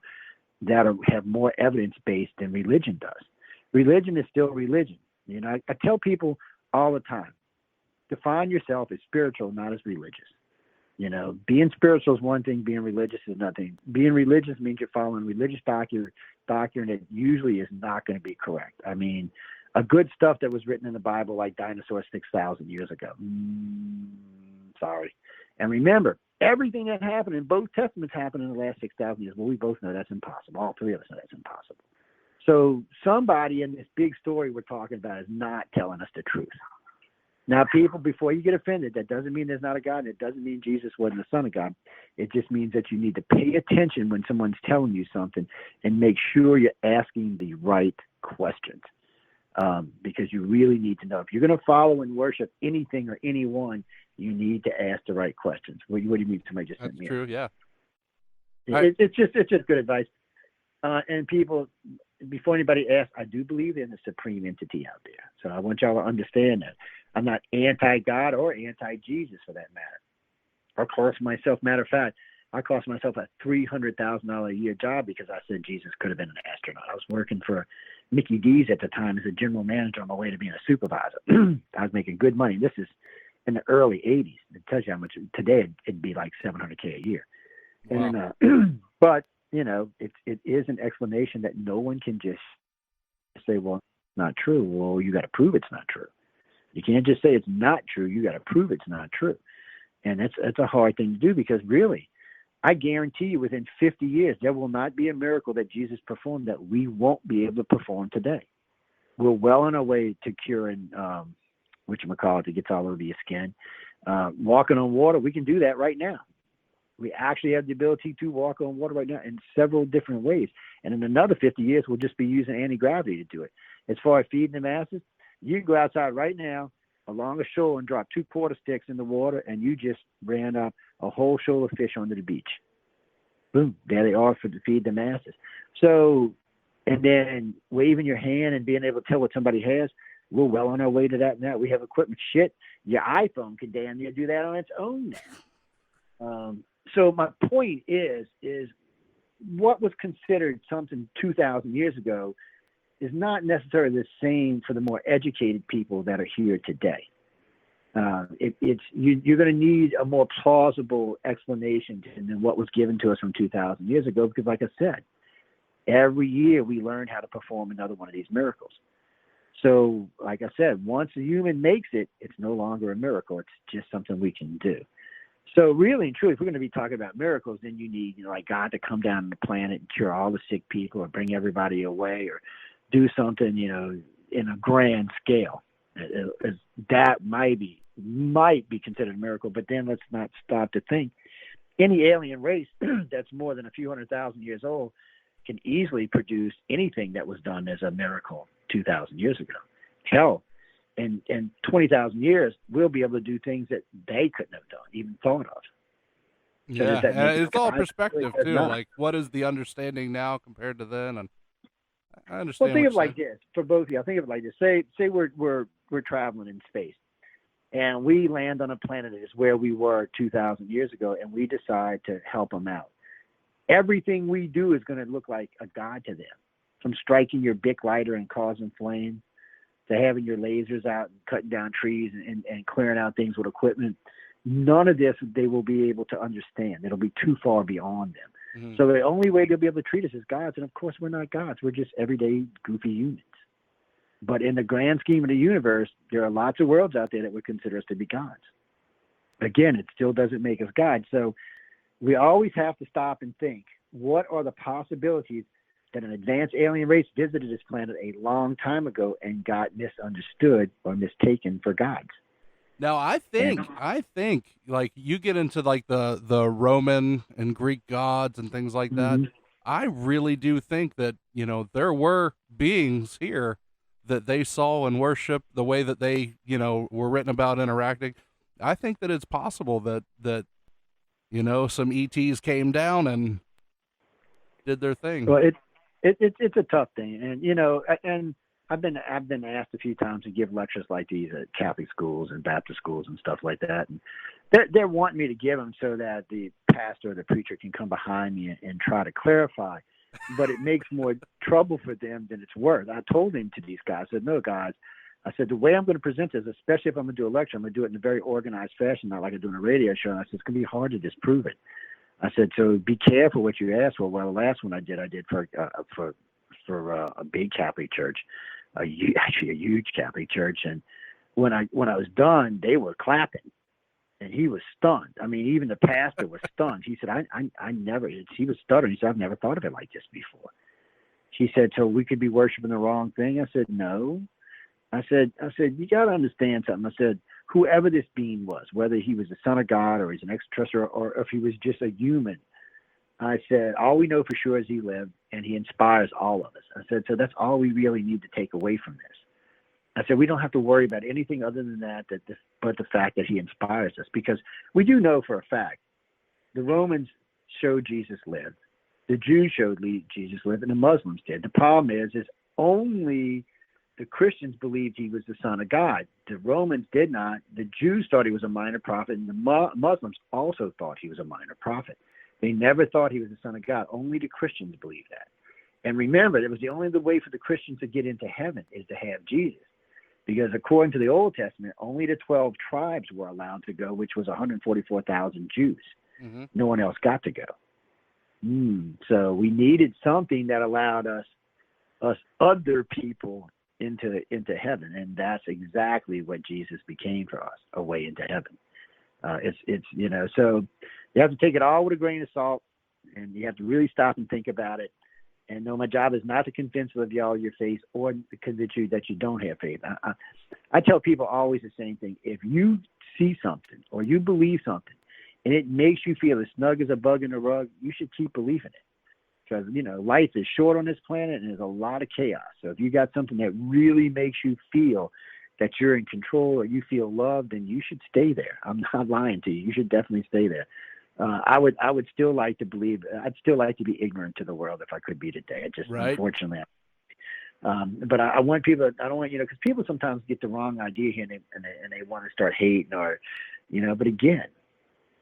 that have more evidence based than religion does. Religion is still religion. I tell people all the time, define yourself as spiritual, not as religious. Being spiritual is one thing, being religious is nothing. Being religious means you're following religious doctrine that usually is not going to be correct. I mean, a good stuff that was written in the Bible, like dinosaurs 6,000 years ago. Sorry. And remember, everything that happened in both testaments happened in the last 6,000 years. Well, we both know that's impossible. All three of us know that's impossible. So somebody in this big story we're talking about is not telling us the truth. Now, people, before you get offended, that doesn't mean there's not a God. It doesn't mean Jesus wasn't the Son of God. It just means that you need to pay attention when someone's telling you something and make sure you're asking the right questions, because you really need to know. If you're going to follow and worship anything or anyone, you need to ask the right questions. What do you mean? Somebody just That's sent me true, yeah. It's just good advice. And people, before anybody asks, I do believe in a supreme entity out there. So I want y'all to understand that. I'm not anti-God or anti-Jesus for that matter. I cost myself, matter of fact, I cost myself a $300,000 a year job because I said Jesus could have been an astronaut. I was working for Mickey D's at the time as a general manager on my way to being a supervisor. I was making good money. This is in the early 80s. It tells you how much. Today it'd be like $700K a year. Wow. And but it is an explanation that no one can just say, well, it's not true. Well, you got to prove it's not true. You can't just say it's not true. You got to prove it's not true. And that's a hard thing to do, because really, I guarantee you within 50 years, there will not be a miracle that Jesus performed that we won't be able to perform today. We're well on our way to curing, whatchamacallit, it gets all over your skin. Walking on water, we can do that right now. We actually have the ability to walk on water right now in several different ways. And in another 50 years, we'll just be using anti-gravity to do it. As far as feeding the masses, you can go outside right now along a shore and drop 2 quarter sticks in the water, and you just ran up a whole shoal of fish onto the beach. Boom, there they are to feed the masses. So, and then waving your hand and being able to tell what somebody has, we're well on our way to that now. We have equipment. Shit, your iPhone can damn near do that on its own now. So my point is what was considered something 2,000 years ago is not necessarily the same for the more educated people that are here today. You're going to need a more plausible explanation than what was given to us from 2,000 years ago, because like I said, every year we learn how to perform another one of these miracles. So like I said, once a human makes it, it's no longer a miracle. It's just something we can do. So really and truly, if we're going to be talking about miracles, then you need, like God to come down on the planet and cure all the sick people or bring everybody away or do something, in a grand scale. That might be considered a miracle, but then let's not stop to think. Any alien race that's more than a few 100,000 years old can easily produce anything that was done as a miracle 2,000 years ago. Hell, in 20,000 years, we'll be able to do things that they couldn't have done, even thought of. Yeah, it's all perspective too. Like, what is the understanding now compared to then? And I understand. Well, think of it like this for both of you. I think of it like this. Say we're traveling in space, And we land on a planet that is where we were 2,000 years ago, and we decide to help them out. Everything we do is going to look like a god to them, from striking your Bic lighter and causing flames to having your lasers out and cutting down trees and clearing out things with equipment. None of this they will be able to understand. It'll be too far beyond them. Mm-hmm. So the only way they'll be able to treat us as gods, and of course we're not gods, we're just everyday goofy humans. But in the grand scheme of the universe, there are lots of worlds out there that would consider us to be gods. Again, it still doesn't make us gods. So we always have to stop and think, what are the possibilities that an advanced alien race visited this planet a long time ago and got misunderstood or mistaken for gods? Now, I think like you get into like the Roman and Greek gods and things like that. Mm-hmm. I really do think that, you know, there were beings here that they saw and worshiped the way that they, you know, were written about interacting. I think that it's possible that you know, some ETs came down and did their thing. Well, it's a tough thing, and you know, and I've been asked a few times to give lectures like these at Catholic schools and Baptist schools and stuff like that, and they're wanting me to give them so that the pastor or the preacher can come behind me and try to clarify. But it makes more trouble for them than it's worth. I told him to these guys, I said, no, guys, I said, the way I'm going to present this, especially if I'm going to do a lecture, I'm going to do it in a very organized fashion, not like I'm doing a radio show. And I said, it's going to be hard to disprove it. I said, so be careful what you ask for. Well, the last one I did for a big Catholic church, actually a huge Catholic church. And when I was done, they were clapping. And he was stunned. I mean, even the pastor was stunned. He said, I never, he was stuttering. He said, I've never thought of it like this before. She said, so we could be worshiping the wrong thing? I said, no. I said, you got to understand something. I said, whoever this being was, whether he was the son of God or he's an extraterrestrial or if he was just a human, I said, all we know for sure is he lived and he inspires all of us. I said, so that's all we really need to take away from this. I said, we don't have to worry about anything other than but the fact that he inspires us, because we do know for a fact the Romans showed Jesus lived, the Jews showed Jesus lived, and the Muslims did. The problem is only the Christians believed he was the Son of God. The Romans did not. The Jews thought he was a minor prophet, and the Muslims also thought he was a minor prophet. They never thought he was the Son of God. Only the Christians believed that. And remember, it was the only way for the Christians to get into heaven is to have Jesus. Because according to the Old Testament, only the 12 tribes were allowed to go, which was 144,000 Jews. Mm-hmm. No one else got to go. So we needed something that allowed us other people into heaven, and that's exactly what Jesus became for us, a way into heaven. It's you know, so you have to take it all with a grain of salt, and you have to really stop and think about it. And no, my job is not to convince y'all your faith or to convince you that you don't have faith. I tell people always the same thing. If you see something or you believe something and it makes you feel as snug as a bug in a rug, you should keep believing it. Because, you know, life is short on this planet and there's a lot of chaos. So if you got something that really makes you feel that you're in control or you feel loved, then you should stay there. I'm not lying to you. You should definitely stay there. I would still like to believe. I'd still like to be ignorant to the world if I could be today. I just unfortunately. But I want people. I don't want because people sometimes get the wrong idea here and they want to start hating or, But again,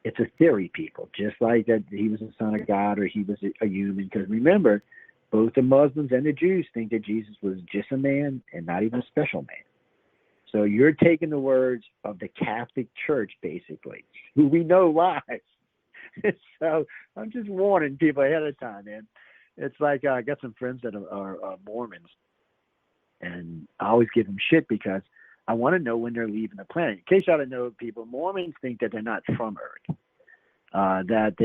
it's a theory, people. Just like that he was the Son of God or he was a human. Because remember, both the Muslims and the Jews think that Jesus was just a man and not even a special man. So you're taking the words of the Catholic Church, basically, who we know lies. So I'm just warning people ahead of time, man. It's like I got some friends that are Mormons, and I always give them shit because I want to know when they're leaving the planet. In case y'all don't know, people, Mormons think that they're not from Earth, that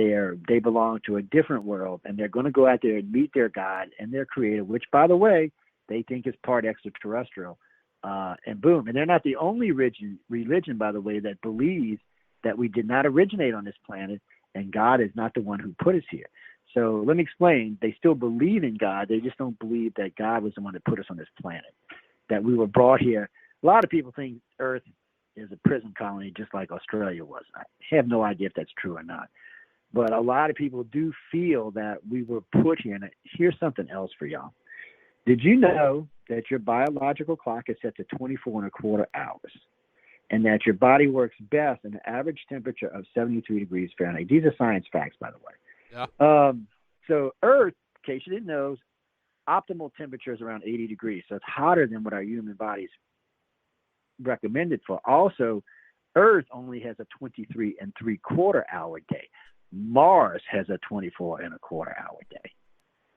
they belong to a different world, and they're going to go out there and meet their God and their Creator, which, by the way, they think is part extraterrestrial. And boom, and they're not the only religion, by the way, that believes that we did not originate on this planet. And God is not the one who put us here. So let me explain. They still believe in God. They just don't believe that God was the one that put us on this planet, that we were brought here. A lot of people think Earth is a prison colony just like Australia was. I have no idea if that's true or not. But a lot of people do feel that we were put here. And here's something else for y'all. Did you know that your biological clock is set to 24 and a quarter hours? and that your body works best at an average temperature of 73 degrees Fahrenheit. These are science facts, by the way. Yeah. So Earth, in case you didn't know, optimal temperature is around 80 degrees. So it's hotter than what our human body's recommended for. Also, Earth only has a 23 3/4 hour day. Mars has a 24 1/4 hour day.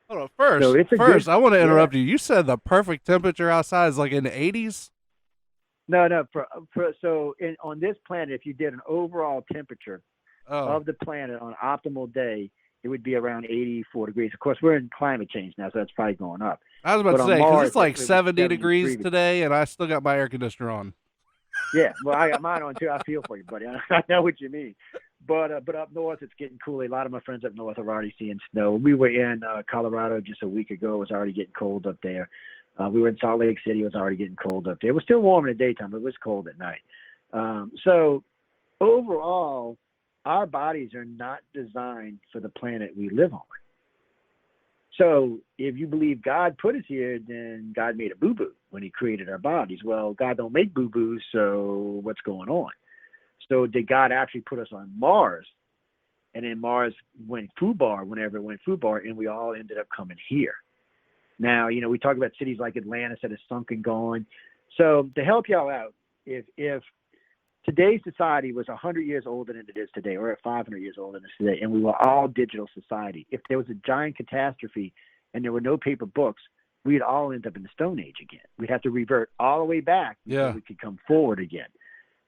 Hold on. First, I want to interrupt you. You said the perfect temperature outside is like in the 80s? No. On this planet, if you did an overall temperature of the planet on an optimal day, it would be around 84 degrees. Of course, we're in climate change now, so that's probably going up. I was about to say, because it's like 70 degrees today, and I still got my air conditioner on. Yeah, well, I got mine on too. I feel for you, buddy. I know what you mean. But up north, it's getting cooler. A lot of my friends up north are already seeing snow. We were in Colorado just a week ago. It was already getting cold up there. We were in Salt Lake City. It was already getting cold up there. It was still warm in the daytime, but it was cold at night. So overall, our bodies are not designed for the planet we live on. So if you believe God put us here, then God made a boo-boo when he created our bodies. Well, God don't make boo-boos, so what's going on? So did God actually put us on Mars? And then Mars went foobar whenever it went foobar, and we all ended up coming here. Now, we talk about cities like Atlantis that is sunk and gone. So to help y'all out, if today's society was 100 years older than it is today, or 500 years older than it is today, and we were all digital society, if there was a giant catastrophe and there were no paper books, we'd all end up in the Stone Age again. We'd have to revert all the way back before we could come forward again.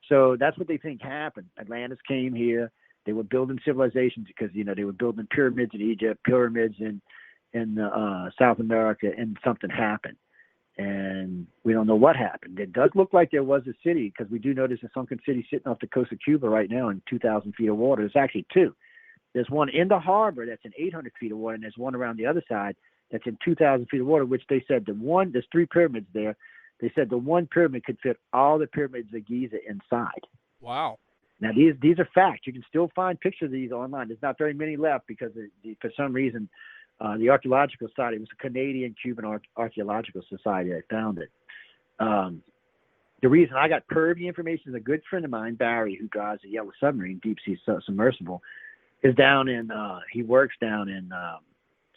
So that's what they think happened. Atlantis came here. They were building civilizations because, they were building pyramids in Egypt, pyramids in South America, and something happened. And we don't know what happened. It does look like there was a city, because we do know there's a sunken city sitting off the coast of Cuba right now in 2,000 feet of water. There's actually two. There's one in the harbor that's in 800 feet of water, and there's one around the other side that's in 2,000 feet of water, which they said there's 3 pyramids there. They said the one pyramid could fit all the pyramids of Giza inside. Wow. Now, these are facts. You can still find pictures of these online. There's not very many left because for some reason, the Archaeological Society, it was a Canadian-Cuban Archaeological Society that found it. The reason I got pervy information is a good friend of mine, Barry, who drives a yellow submarine, deep sea submersible, is down in, he works down in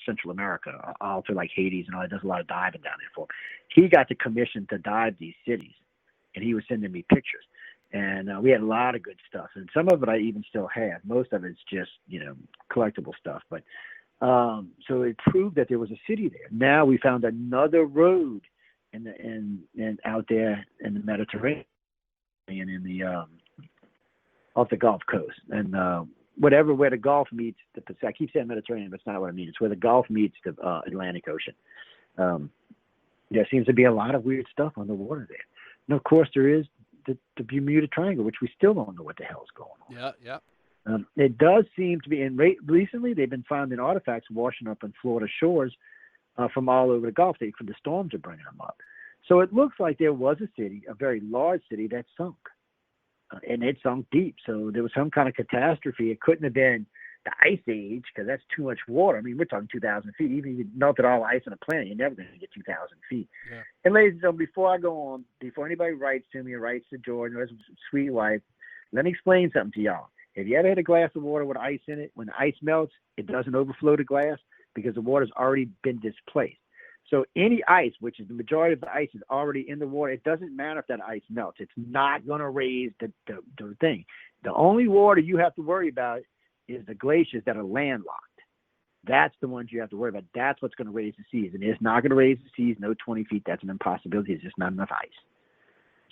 Central America, all through like Hades and all. He does a lot of diving down there for him. He got the commission to dive these cities, and he was sending me pictures. And we had a lot of good stuff, and some of it I even still have. Most of it's just, collectible stuff. But so it proved that there was a city there. Now we found another road in out there in the Mediterranean, in the off the Gulf Coast, and where the Gulf meets the Pacific. I keep saying Mediterranean, but it's not what I mean. It's where the Gulf meets the Atlantic Ocean. There seems to be a lot of weird stuff on the water there. And of course, there is the Bermuda Triangle, which we still don't know what the hell is going on. Yeah. It does seem to be, and recently they've been finding artifacts washing up on Florida shores from all over the Gulf. From the storms are bringing them up. So it looks like there was a city, a very large city, that sunk. And it sunk deep. So there was some kind of catastrophe. It couldn't have been the Ice Age, because that's too much water. I mean, we're talking 2,000 feet. Even if you melted all the ice on the planet, you're never going to get 2,000 feet. Yeah. And ladies and gentlemen, before I go on, before anybody writes to me or writes to Jordan or his sweet wife, let me explain something to y'all. Have you ever had a glass of water with ice in it? When the ice melts, it doesn't overflow the glass because the water's already been displaced. So any ice, which is the majority of the ice, is already in the water. It doesn't matter if that ice melts. It's not going to raise the thing. The only water you have to worry about is the glaciers that are landlocked. That's the ones you have to worry about. That's what's going to raise the seas. And it's not going to raise the seas, no 20 feet. That's an impossibility. There's just not enough ice.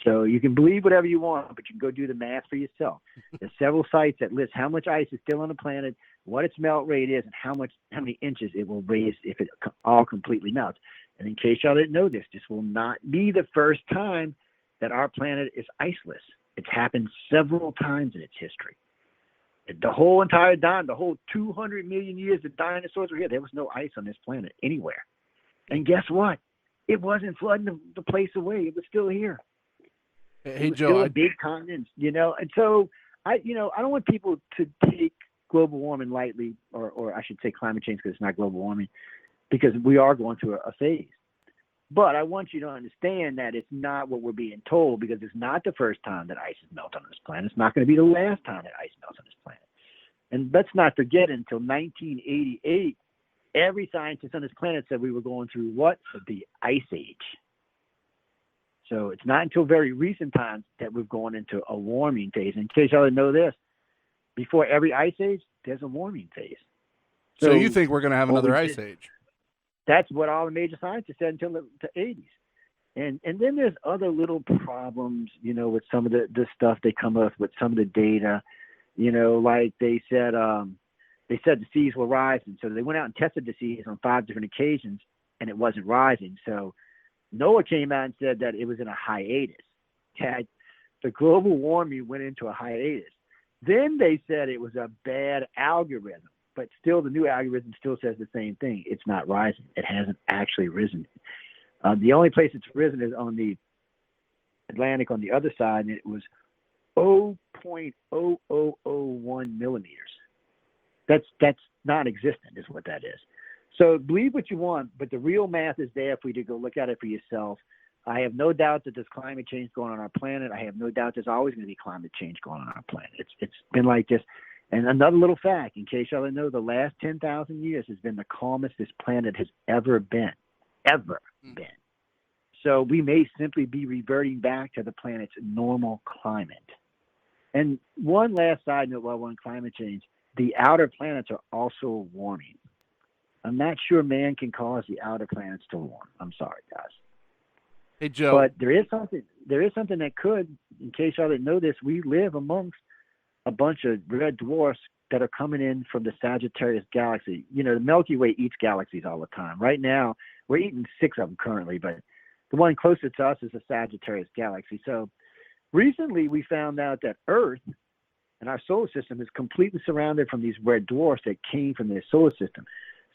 So you can believe whatever you want, but you can go do the math for yourself. There's several sites that list how much ice is still on the planet, what its melt rate is, and how many inches it will raise if it all completely melts. And in case y'all didn't know this will not be the first time that our planet is iceless. It's happened several times in its history. The whole entire time, the whole 200 million years the dinosaurs were here, there was no ice on this planet anywhere. And guess what? It wasn't flooding the place away. It was still here. Hey, Joe, a big continent, and so I don't want people to take global warming lightly, or I should say climate change, because it's not global warming, because we are going through a phase. But I want you to understand that it's not what we're being told, because it's not the first time that ice has melted on this planet. It's not going to be the last time that ice melts on this planet. And let's not forget, until 1988, every scientist on this planet said we were going through what? The Ice Age. So it's not until very recent times that we've gone into a warming phase. In case y'all didn't know this, before every ice age, there's a warming phase. So you think we're going to have another ice age? That's what all the major scientists said until the 80s. And then there's other little problems, with some of the stuff they come up with some of the data, like they said the seas were rising. So they went out and tested the seas on 5 different occasions, and it wasn't rising. So Noah came out and said that it was in a hiatus. That the global warming went into a hiatus. Then they said it was a bad algorithm, but still the new algorithm still says the same thing. It's not rising. It hasn't actually risen. The only place it's risen is on the Atlantic on the other side, and it was 0.0001 millimeters. That's non-existent is what that is. So believe what you want, but the real math is there for you to go look at it for yourself. I have no doubt that there's climate change going on our planet. I have no doubt there's always going to be climate change going on our planet. It's been like this. And another little fact, in case y'all didn't know, the last 10,000 years has been the calmest this planet has ever been. So we may simply be reverting back to the planet's normal climate. And one last side note while we're on climate change, the outer planets are also warming. I'm not sure man can cause the outer planets to warm. I'm sorry, guys. Hey, Joe. But there is something that could, in case y'all didn't know this, we live amongst a bunch of red dwarfs that are coming in from the Sagittarius galaxy. The Milky Way eats galaxies all the time. Right now, we're eating 6 of them currently, but the one closest to us is the Sagittarius galaxy. So recently we found out that Earth and our solar system is completely surrounded from these red dwarfs that came from their solar system.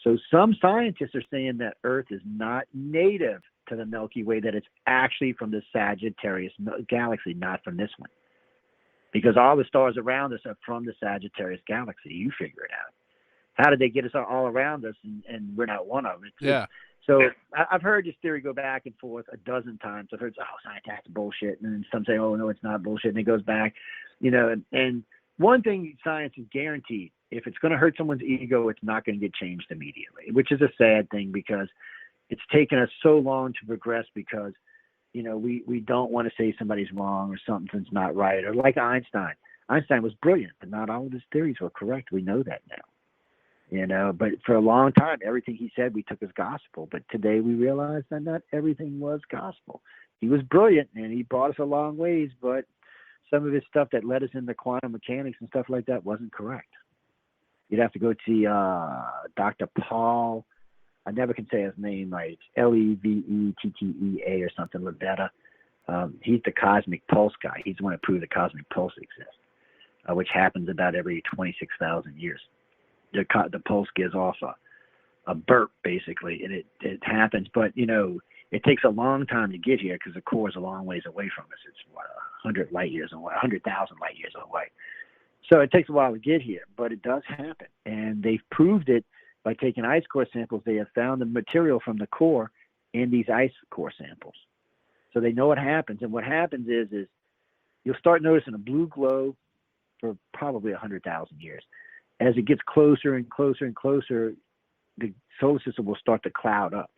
So some scientists are saying that Earth is not native to the Milky Way, that it's actually from the Sagittarius galaxy, not from this one. Because all the stars around us are from the Sagittarius galaxy. You figure it out. How did they get us all around us and we're not one of them? Yeah. So I've heard this theory go back and forth a dozen times. I've heard, scientists bullshit. And then some say, oh, no, it's not bullshit. And it goes back, and one thing science is guaranteed. If it's going to hurt someone's ego, it's not going to get changed immediately, which is a sad thing because it's taken us so long to progress because, we don't want to say somebody's wrong or something's not right. Or like Einstein. Einstein was brilliant, but not all of his theories were correct. We know that now, but for a long time, everything he said, we took as gospel. But today we realize that not everything was gospel. He was brilliant and he brought us a long ways, but some of his stuff that led us into quantum mechanics and stuff like that wasn't correct. You'd have to go see Dr. Paul. I never can say his name right. It's Levettea or something like that. He's the cosmic pulse guy. He's the one who proved the cosmic pulse exists, which happens about every 26,000 years. The pulse gives off a burp, basically, and it happens. But, it takes a long time to get here because the core is a long ways away from us. It's, 100,000 light years away. So it takes a while to get here, but it does happen. And they've proved it by taking ice core samples. They have found the material from the core in these ice core samples. So they know what happens. And what happens is you'll start noticing a blue glow for probably 100,000 years. As it gets closer and closer and closer, the solar system will start to cloud up.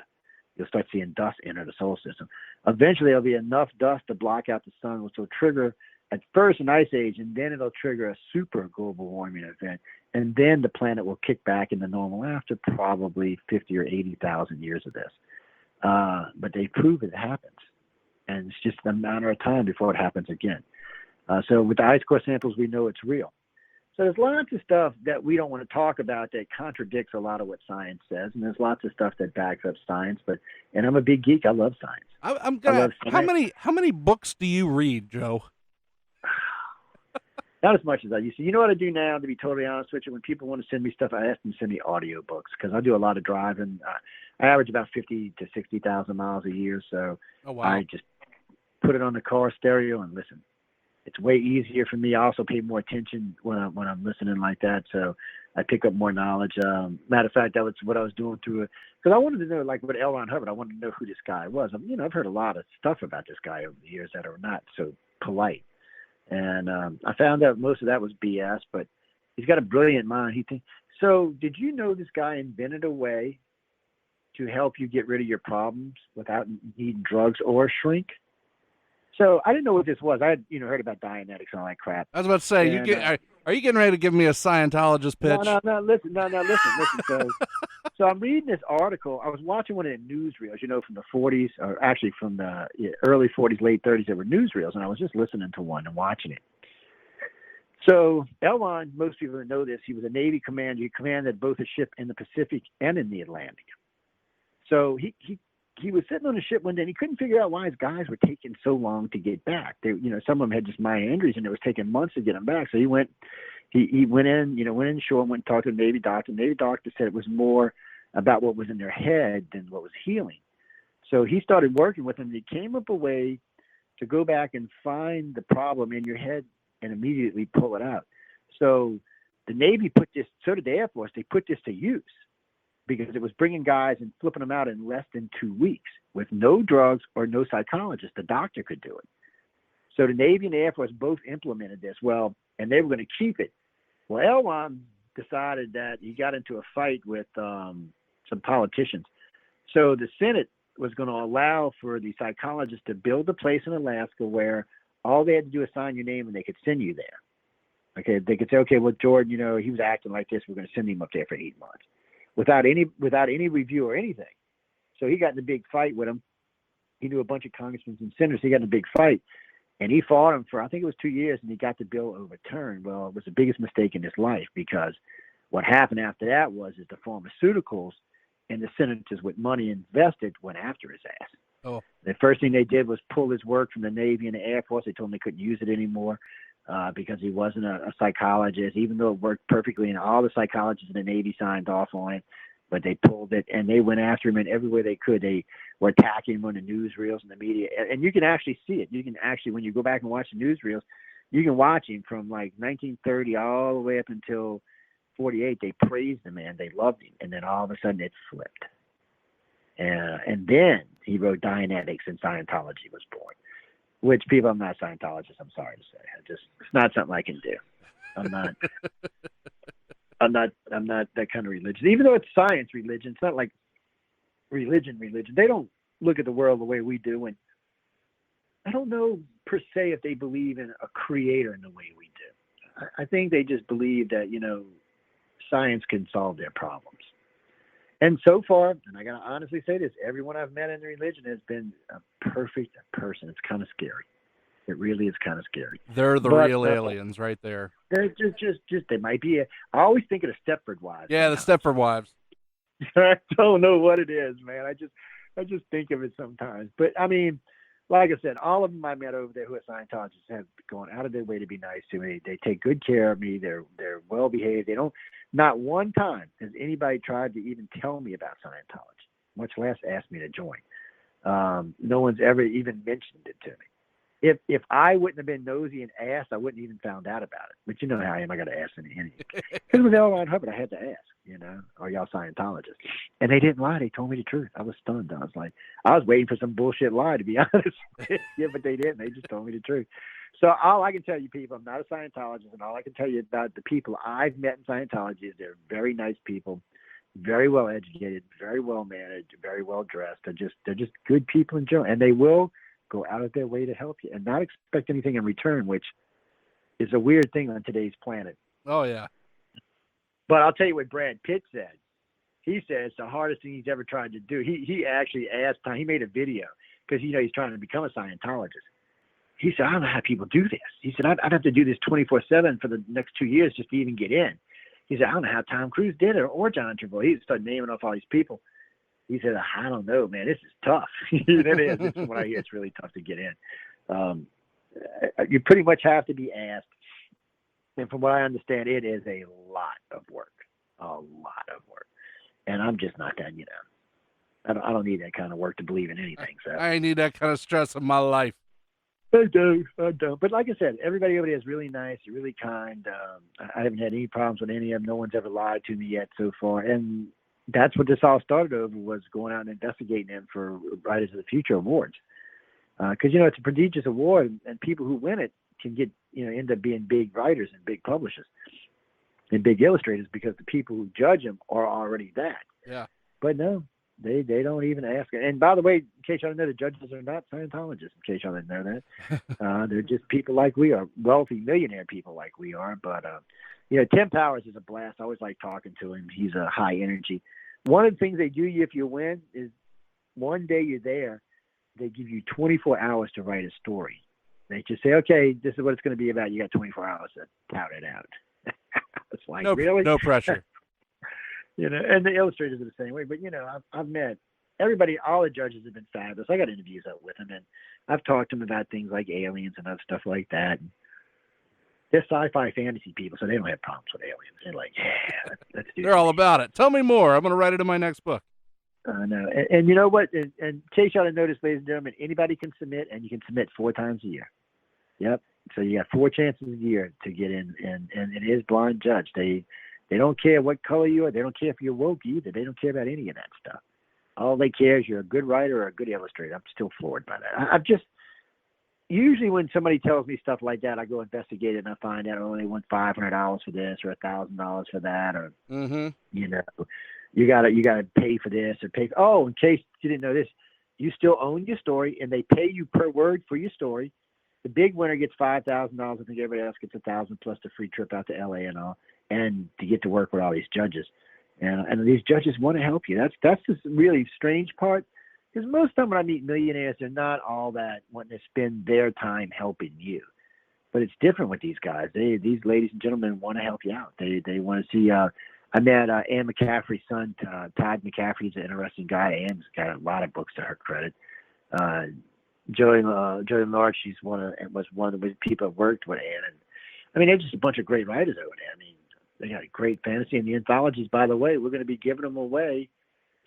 You'll start seeing dust enter the solar system. Eventually, there'll be enough dust to block out the sun, which will trigger at first an ice age, and then it'll trigger a super global warming event. And then the planet will kick back into normal after probably 50 or 80,000 years of this. But they prove it happens. And it's just a matter of time before it happens again. So with the ice core samples, we know it's real. So there's lots of stuff that we don't want to talk about that contradicts a lot of what science says, and there's lots of stuff that backs up science. And I'm a big geek. I love science. I'm gonna. How many books do you read, Joe? Not as much as I used to. You know what I do now, to be totally honest with you? When people want to send me stuff, I ask them to send me audio books because I do a lot of driving. I average about 50 to 60,000 miles a year, so oh, wow. I just put it on the car stereo and listen. It's way easier for me. I also pay more attention when I'm listening like that, so I pick up more knowledge. Matter of fact, that was what I was doing through it, because I wanted to know, like with L. Ron Hubbard, I wanted to know who this guy was. I've heard a lot of stuff about this guy over the years that are not so polite, and I found out most of that was BS. But he's got a brilliant mind. So. Did you know this guy invented a way to help you get rid of your problems without needing drugs or shrink? So I didn't know what this was. I had, heard about Dianetics and all that crap. I was about to say, are you getting ready to give me a Scientologist pitch? No, listen. So I'm reading this article. I was watching one of the newsreels, from the 40s, or actually from the early 40s, late 30s. There were newsreels, and I was just listening to one and watching it. So Elron, most people know this, he was a Navy commander. He commanded both a ship in the Pacific and in the Atlantic. So he was sitting on a ship one day, and he couldn't figure out why his guys were taking so long to get back. They, some of them had just minor injuries, and it was taking months to get them back. So he went in shore and went and talked to the Navy doctor. The Navy doctor said it was more about what was in their head than what was healing. So he started working with them. He came up a way to go back and find the problem in your head and immediately pull it out. So the Navy so did the Air Force, they put this to use, because it was bringing guys and flipping them out in less than 2 weeks with no drugs or no psychologist. The doctor could do it. So the Navy and the Air Force both implemented this. Well, and they were going to keep it. Well, Elron decided that he got into a fight with some politicians. So the Senate was going to allow for the psychologist to build a place in Alaska where all they had to do is sign your name and they could send you there. Okay, they could say, okay, well, Jordan, he was acting like this. We're going to send him up there for 8 months. Without any review or anything. So he got in a big fight with him. He knew a bunch of congressmen and senators. He got in a big fight, and he fought him for, I think it was 2 years, and he got the bill overturned. Well, it was the biggest mistake in his life, because what happened after that was the pharmaceuticals and the senators with money invested went after his ass. Oh. The first thing they did was pull his work from the Navy and the Air Force. They told him they couldn't use it anymore. Because he wasn't a psychologist, even though it worked perfectly, and all the psychologists in the Navy signed off on it, but they pulled it, and they went after him in every way they could. They were attacking him on the newsreels and the media, and you can actually see it. You can actually, when you go back and watch the newsreels, you can watch him from like 1930 all the way up until 48. They praised the man, they loved him, and then all of a sudden it flipped. And then he wrote Dianetics, and Scientology was born. Which, people, I'm not a Scientologist, I'm sorry to say. It's not something I can do. I'm not that kind of religion. Even though it's science religion, it's not like religion. They don't look at the world the way we do, and I don't know per se if they believe in a creator in the way we do. I think they just believe that, science can solve their problems. And so far, and I got to honestly say this, everyone I've met in the religion has been a perfect person. It's kind of scary. It really is kind of scary. They're the real aliens right there. They're just they might be. I always think of the Stepford Wives. Yeah, the Stepford Wives. I don't know what it is, man. I just think of it sometimes. But I mean, like I said, all of them I met over there who are Scientologists have gone out of their way to be nice to me. They take good care of me. They're well behaved. They don't. Not one time has anybody tried to even tell me about Scientology, much less ask me to join. No one's ever even mentioned it to me. If I wouldn't have been nosy and asked, I wouldn't even found out about it. But you know how I am. I got to ask any. Because with L. Ron Hubbard, I had to ask, are y'all Scientologists? And they didn't lie. They told me the truth. I was stunned. I was waiting for some bullshit lie, to be honest. Yeah, but they didn't. They just told me the truth. So all I can tell you, people, I'm not a Scientologist, and all I can tell you about the people I've met in Scientology is they're very nice people, very well educated, very well managed, very well dressed. They're just good people in general, and they will go out of their way to help you and not expect anything in return, which is a weird thing on today's planet. Oh yeah. But I'll tell you what Brad Pitt said. He said it's the hardest thing he's ever tried to do. He actually asked, he made a video because he's trying to become a Scientologist. He said, I don't know how people do this. He said, I'd have to do this 24/7 for the next 2 years just to even get in. He said, I don't know how Tom Cruise did it or John Travolta. He started naming off all these people. He said, I don't know, man. This is tough. It is. It's what I hear. It's really tough to get in. You pretty much have to be asked. And from what I understand, it is a lot of work. A lot of work. And I'm just not that, I don't need that kind of work to believe in anything. So I need that kind of stress in my life. I don't. But like I said, everybody over there is really nice, really kind. I haven't had any problems with any of them. No one's ever lied to me yet so far. And that's what this all started over, was going out and investigating them for Writers of the Future awards. Because, it's a prestigious award, and people who win it can get, end up being big writers and big publishers and big illustrators, because the people who judge them are already that. Yeah. But no, they don't even ask. And by the way, in case y'all know, the judges are not Scientologists, in case y'all didn't know that. They're just people like we are, wealthy millionaire people like we are. But, Tim Powers is a blast. I always like talking to him. He's a high energy. One of the things they do you if you win is one day you're there, they give you 24 hours to write a story. They just say, okay, this is what it's going to be about. You got 24 hours to tout it out. It's like, really? No pressure. And the illustrators are the same way. But, I've met everybody. All the judges have been fabulous. I got interviews out with them, and I've talked to them about things like aliens and other stuff like that. And they're sci-fi fantasy people, so they don't have problems with aliens. They're like, yeah, let's do They're all about it. Tell me more. I'm going to write it in my next book. No. And you know what? And in case y'all didn't notice, ladies and gentlemen, anybody can submit, and you can submit 4 times a year. Yep. So you got 4 chances a year to get in, and it is blind judge. They don't care what color you are. They don't care if you're woke either. They don't care about any of that stuff. All they care is you're a good writer or a good illustrator. I'm still floored by that. I've just usually when somebody tells me stuff like that, I go investigate it and I find out, they want $500 for this or $1,000 for that, or you gotta pay for this or pay. In case you didn't know this, you still own your story, and they pay you per word for your story. The big winner gets $5,000. I think everybody else gets $1,000 plus the free trip out to LA and all, and to get to work with all these judges. And these judges want to help you. That's the really strange part, because most of the time when I meet millionaires, they're not all that wanting to spend their time helping you. But it's different with these guys. These ladies and gentlemen want to help you out. They want to see. I met Anne McCaffrey's son, Todd McCaffrey's an interesting guy. Anne's got a lot of books to her credit. Joey Larch, was one of the people that worked with Anne. And I mean, they're just a bunch of great writers over there. I mean, they got a great fantasy, and the anthologies, by the way, we're going to be giving them away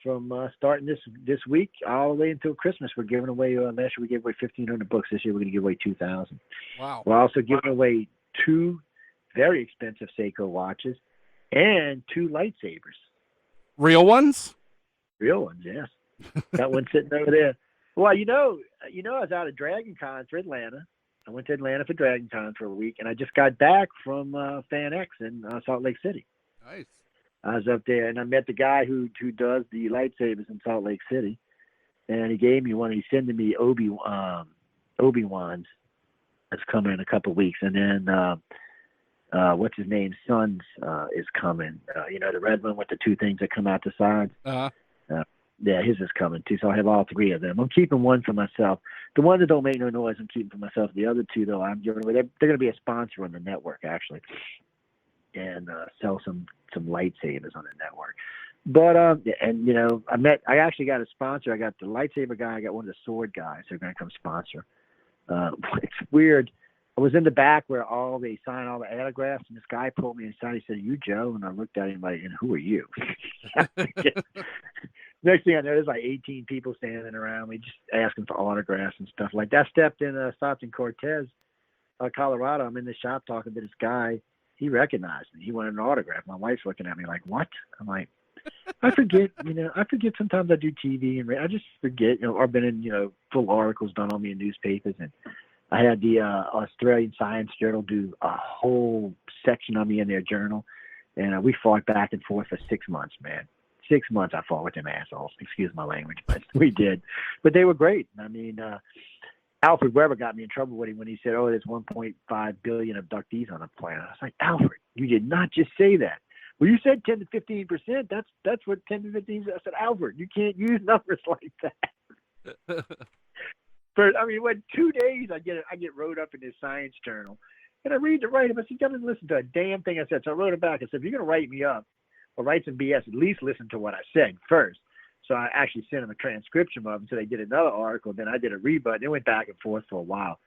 from starting this week all the way until Christmas. We're giving away, last year we gave away 1,500 books. This year we're going to give away 2,000. Wow. We're also giving away 2 very expensive Seiko watches and 2 lightsabers. Real ones? Real ones, yes. Got one sitting over there. Well, I was out at Dragon Con for Atlanta. I went to Atlanta for Dragon Con for a week, and I just got back from Fan X in Salt Lake City. Nice. I was up there, and I met the guy who does the lightsabers in Salt Lake City, and he gave me one. He's sending me Obi-Wan's. That's coming in a couple of weeks, and then what's his name? Son's is coming. The red one with the 2 things that come out the sides. Yeah, his is coming too. So I have all 3 of them. I'm keeping one for myself. The one that don't make no noise, I'm keeping for myself. The other 2, though, I'm giving away. They're going to be a sponsor on the network, actually, and sell some lightsabers on the network. But I actually got a sponsor. I got the lightsaber guy. I got one of the sword guys. They're going to come sponsor. It's weird. I was in the back where they sign all the autographs, and this guy pulled me aside. He said, "Are you Joe?" And I looked at him like, "And who are you?" Next thing I know, there's like 18 people standing around me just asking for autographs and stuff like that. I stopped in Cortez, Colorado. I'm in the shop talking to this guy. He recognized me. He wanted an autograph. My wife's looking at me like, "What?" I'm like, I forget, I forget sometimes I do TV and I just forget, I've been in, full articles done on me in newspapers, and I had the Australian Science Journal do a whole section on me in their journal, and we fought back and forth for 6 months, man. 6 months I fought with them assholes. Excuse my language, but we did. But they were great. I mean, Alfred Weber got me in trouble with him when he said, there's 1.5 billion abductees on the planet. I was like, Alfred, you did not just say that. Well, you said 10 to 15%. That's what 10 to 15%. I said, Alfred, you can't use numbers like that. When 2 days I get wrote up in this science journal, and I read the write-up. I said, you got to listen to a damn thing I said. So I wrote it back. I said, if you're going to write me up or write some BS, at least listen to what I said first. So I actually sent them a transcription of it. So they did another article. Then I did a rebut. They went back and forth for a while.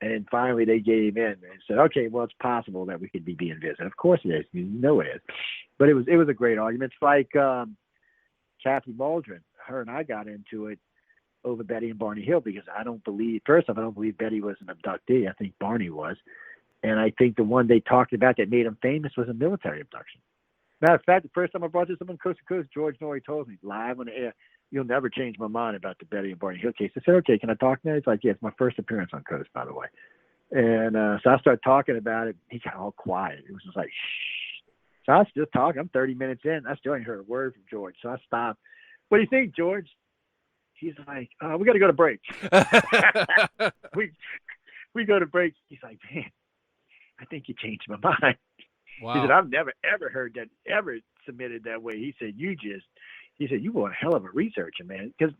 And then finally they gave in and said, okay, well, it's possible that we could be being visited. Of course it is. You know it is. But it was a great argument. It's like Kathy Baldwin. Her and I got into it over Betty and Barney Hill because I don't believe Betty was an abductee. I think Barney was. And I think the one they talked about that made him famous was a military abduction. Matter of fact, the first time I brought this up on Coast to Coast, George Norrie told me live on the air, "You'll never change my mind about the Betty and Barney Hill case." I said, "Okay, can I talk now?" He's like, "Yeah, it's my first appearance on Coast, by the way." And so I started talking about it. He got all quiet. It was just like, shh. So I was still talking. I'm 30 minutes in. I still ain't heard a word from George. So I stopped. "What do you think, George?" He's like, "We got to go to break." we go to break. He's like, "Man, I think you changed my mind." Wow. He said, "I've never, ever heard that ever submitted that way." He said, "You were a hell of a researcher, man." Because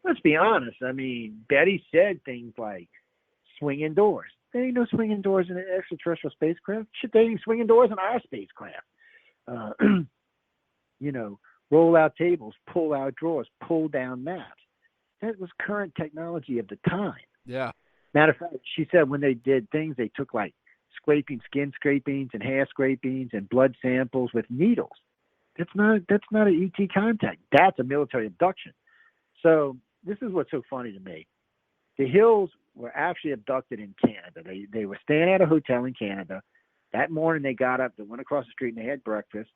let's be honest. I mean, Betty said things like swinging doors. There ain't no swinging doors in an extraterrestrial spacecraft. Shit, there ain't swinging doors in our spacecraft. Roll out tables, pull out drawers, pull down maps. That was current technology of the time. Yeah. Matter of fact, she said when they did things, they took like skin scrapings and hair scrapings and blood samples with needles. That's not an ET contact. That's a military abduction. So this is what's so funny to me. The Hills were actually abducted in Canada. They were staying at a hotel in Canada. That morning they got up, they went across the street and they had breakfast.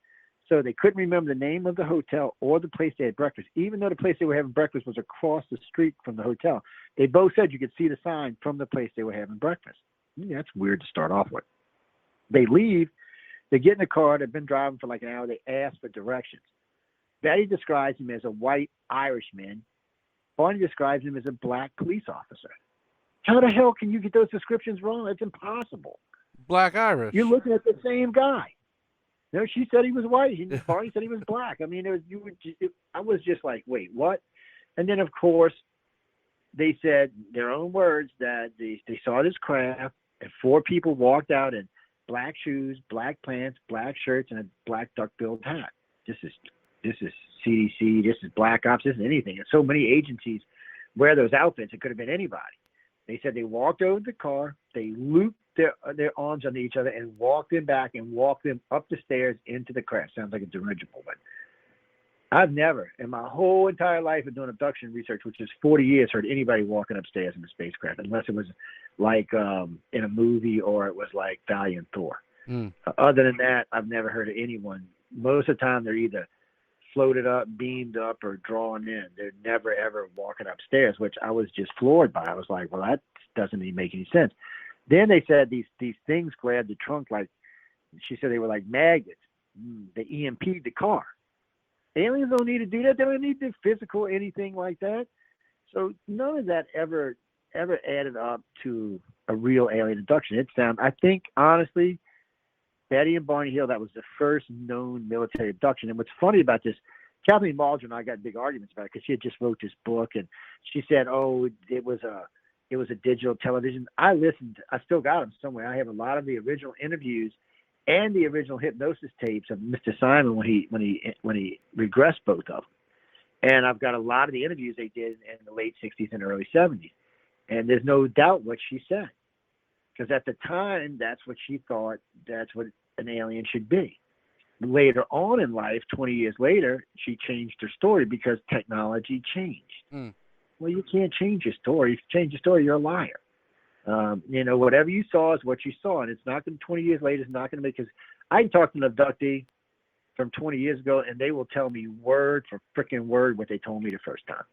So they couldn't remember the name of the hotel or the place they had breakfast, even though the place they were having breakfast was across the street from the hotel. They both said you could see the sign from the place they were having breakfast. That's weird to start off with. They leave. They get in the car. They've been driving for like an hour. They ask for directions. Betty describes him as a white Irishman. Barney describes him as a black police officer. How the hell can you get those descriptions wrong? It's impossible. Black Irish. You're looking at the same guy. No, she said he was white. Barney said he was black. I mean, I was just like, wait, what? And then, of course, they said their own words that they saw this craft and 4 people walked out in black shoes, black pants, black shirts, and a black duck-billed hat. This is CDC. This is Black Ops. This is anything. And so many agencies wear those outfits. It could have been anybody. They said they walked over the car. They looped their arms under each other and walked them back and walked them up the stairs into the craft. Sounds like a dirigible, but I've never, in my whole entire life of doing abduction research, which is 40 years, heard anybody walking upstairs in a spacecraft, unless it was like in a movie or it was like Valiant Thor. Other than that, I've never heard of anyone. Most of the time, they're either floated up, beamed up, or drawn in. They're never, ever walking upstairs, which I was just floored by. I was like, well, that doesn't even make any sense. Then they said these things grabbed the trunk like, she said they were like magnets. They EMP'd the car. Aliens don't need to do that. They don't need to physical anything like that. So none of that ever added up to a real alien abduction. I think, honestly, Betty and Barney Hill, that was the first known military abduction. And what's funny about this, Kathleen Maldry and I got big arguments about it because she had just wrote this book and she said, oh, it was a digital television. I listened. I still got them somewhere. I have a lot of the original interviews and the original hypnosis tapes of Mr. Simon when he regressed both of them. And I've got a lot of the interviews they did in the late 60s and early 70s. And there's no doubt what she said. Because at the time, that's what she thought, that's what an alien should be. Later on in life, 20 years later, she changed her story because technology changed. Well, you can't change your story. If you change your story, you're a liar. Whatever you saw is what you saw. And it's not going to, 20 years later, it's not going to make, because I can talk to an abductee from 20 years ago, and they will tell me word for freaking word what they told me the first time.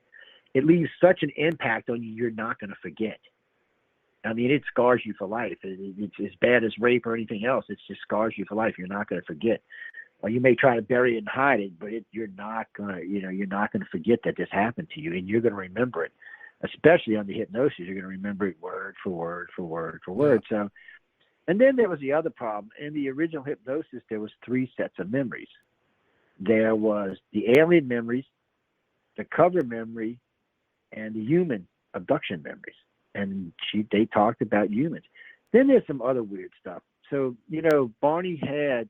It leaves such an impact on you, you're not going to forget. I mean, it scars you for life. It's as bad as rape or anything else. It just scars you for life. You're not going to forget. Well, you may try to bury it and hide it, but you're not going to forget that this happened to you, and you're going to remember it. Especially under hypnosis, you're going to remember it word for word for word for word. So, and then there was the other problem. In the original hypnosis, there was 3 sets of memories. There was the alien memories, the cover memory, and the human abduction memories. And they talked about humans. Then there's some other weird stuff. So, Barney had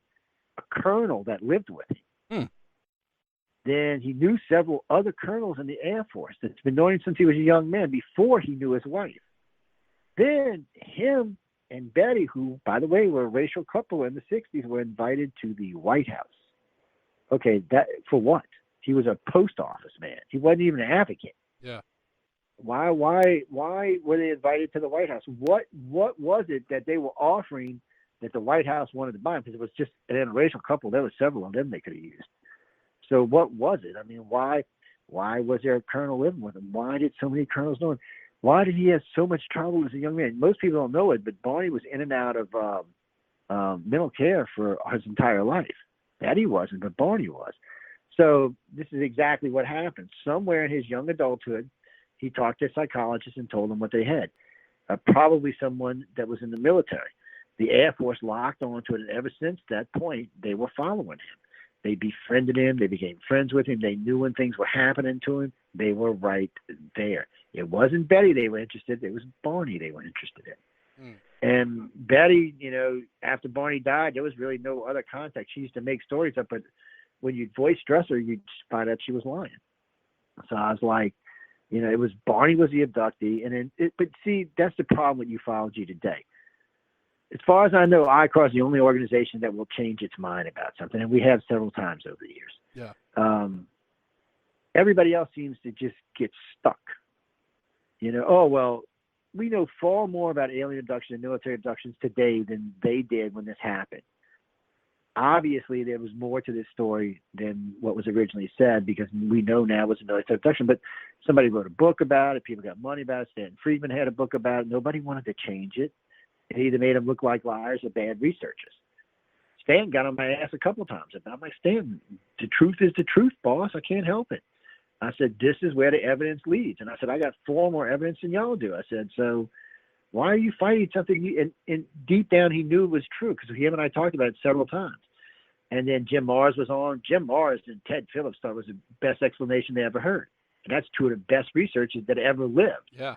a colonel that lived with him. Then he knew several other colonels in the Air Force that's been knowing him since he was a young man, before he knew his wife. Then him and Betty, who, by the way, were a racial couple in the 60s, were invited to the White House. Okay, that for what? He was a post office man. He wasn't even an advocate. Yeah. Why were they invited to the White House? What was it that they were offering that the White House wanted to buy? Because it was just an interracial couple. There were several of them they could have used. So what was it? I mean, why was there a colonel living with him? Why did so many colonels know him? Why did he have so much trouble as a young man? Most people don't know it, but Barney was in and out of mental care for his entire life. Betty wasn't, but Barney was. So this is exactly what happened. Somewhere in his young adulthood, he talked to a psychologist and told them what they had. Probably someone that was in the military. The Air Force locked onto it, and ever since that point, they were following him. They befriended him. They became friends with him. They knew when things were happening to him. They were right there. It wasn't Betty they were interested in. It was Barney they were interested in. And Betty, after Barney died, there was really no other contact. She used to make stories up, but when you'd voice dress her, you'd find out she was lying. So I was like, it was Barney was the abductee. But see, that's the problem with ufology today. As far as I know, ICAR is the only organization that will change its mind about something, and we have several times over the years. Yeah. Everybody else seems to just get stuck. We know far more about alien abduction and military abductions today than they did when this happened. Obviously, there was more to this story than what was originally said, because we know now it was a military abduction, but somebody wrote a book about it. People got money about it. Stanton Friedman had a book about it. Nobody wanted to change it. It either made them look like liars or bad researchers. Stan got on my ass a couple of times. I'm like, Stan, the truth is the truth, boss. I can't help it. I said, this is where the evidence leads. And I said, I got far more evidence than y'all do. I said, so why are you fighting something? And deep down, he knew it was true, because him and I talked about it several times. And then Jim Mars was on. Jim Mars and Ted Phillips thought it was the best explanation they ever heard. And that's two of the best researchers that ever lived. Yeah.